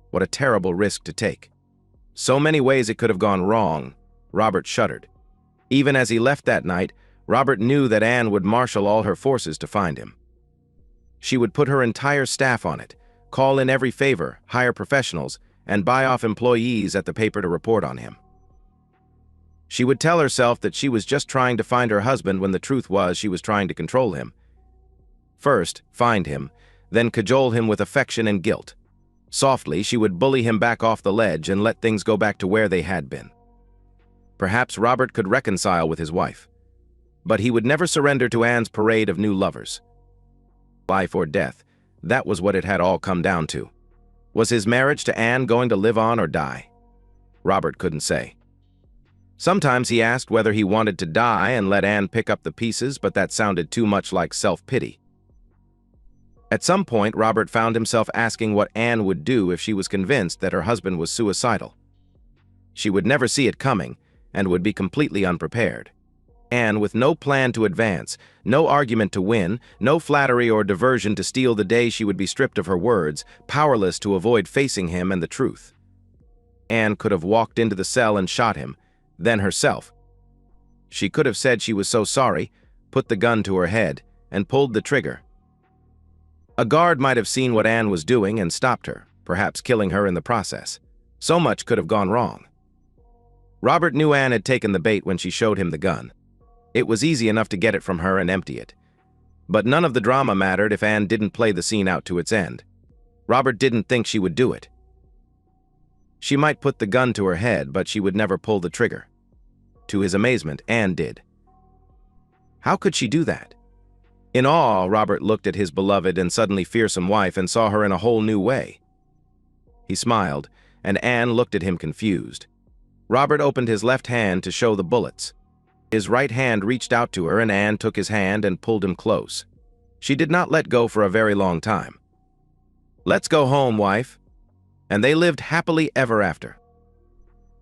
What a terrible risk to take. So many ways it could have gone wrong. Robert shuddered. Even as he left that night, Robert knew that Anne would marshal all her forces to find him. She would put her entire staff on it, call in every favor, hire professionals, and buy off employees at the paper to report on him. She would tell herself that she was just trying to find her husband when the truth was she was trying to control him. First, find him, then cajole him with affection and guilt. Softly, she would bully him back off the ledge and let things go back to where they had been. Perhaps Robert could reconcile with his wife. But he would never surrender to Anne's parade of new lovers. Life or death, that was what it had all come down to. Was his marriage to Anne going to live on or die? Robert couldn't say. Sometimes he asked whether he wanted to die and let Anne pick up the pieces, but that sounded too much like self-pity. At some point, Robert found himself asking what Anne would do if she was convinced that her husband was suicidal. She would never see it coming and would be completely unprepared. Anne, with no plan to advance, no argument to win, no flattery or diversion to steal the day she would be stripped of her words, powerless to avoid facing him and the truth. Anne could have walked into the cell and shot him, then herself. She could have said she was so sorry, put the gun to her head, and pulled the trigger. A guard might have seen what Anne was doing and stopped her, perhaps killing her in the process. So much could have gone wrong. Robert knew Anne had taken the bait when she showed him the gun. It was easy enough to get it from her and empty it. But none of the drama mattered if Anne didn't play the scene out to its end. Robert didn't think she would do it. She might put the gun to her head, but she would never pull the trigger. To his amazement, Anne did. How could she do that? In awe, Robert looked at his beloved and suddenly fearsome wife and saw her in a whole new way. He smiled, and Anne looked at him confused. Robert opened his left hand to show the bullets. His right hand reached out to her, and Anne took his hand and pulled him close. She did not let go for a very long time. "Let's go home, wife." And they lived happily ever after.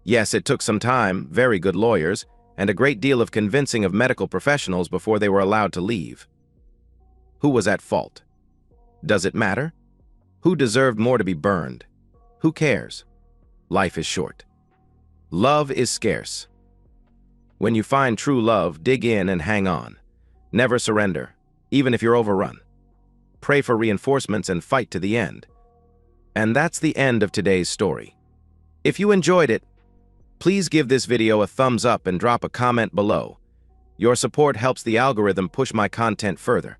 Yes, it took some time, very good lawyers, and a great deal of convincing of medical professionals before they were allowed to leave. Who was at fault? Does it matter? Who deserved more to be burned? Who cares? Life is short. Love is scarce. When you find true love, dig in and hang on. Never surrender, even if you're overrun. Pray for reinforcements and fight to the end. And that's the end of today's story. If you enjoyed it, please give this video a thumbs up and drop a comment below. Your support helps the algorithm push my content further.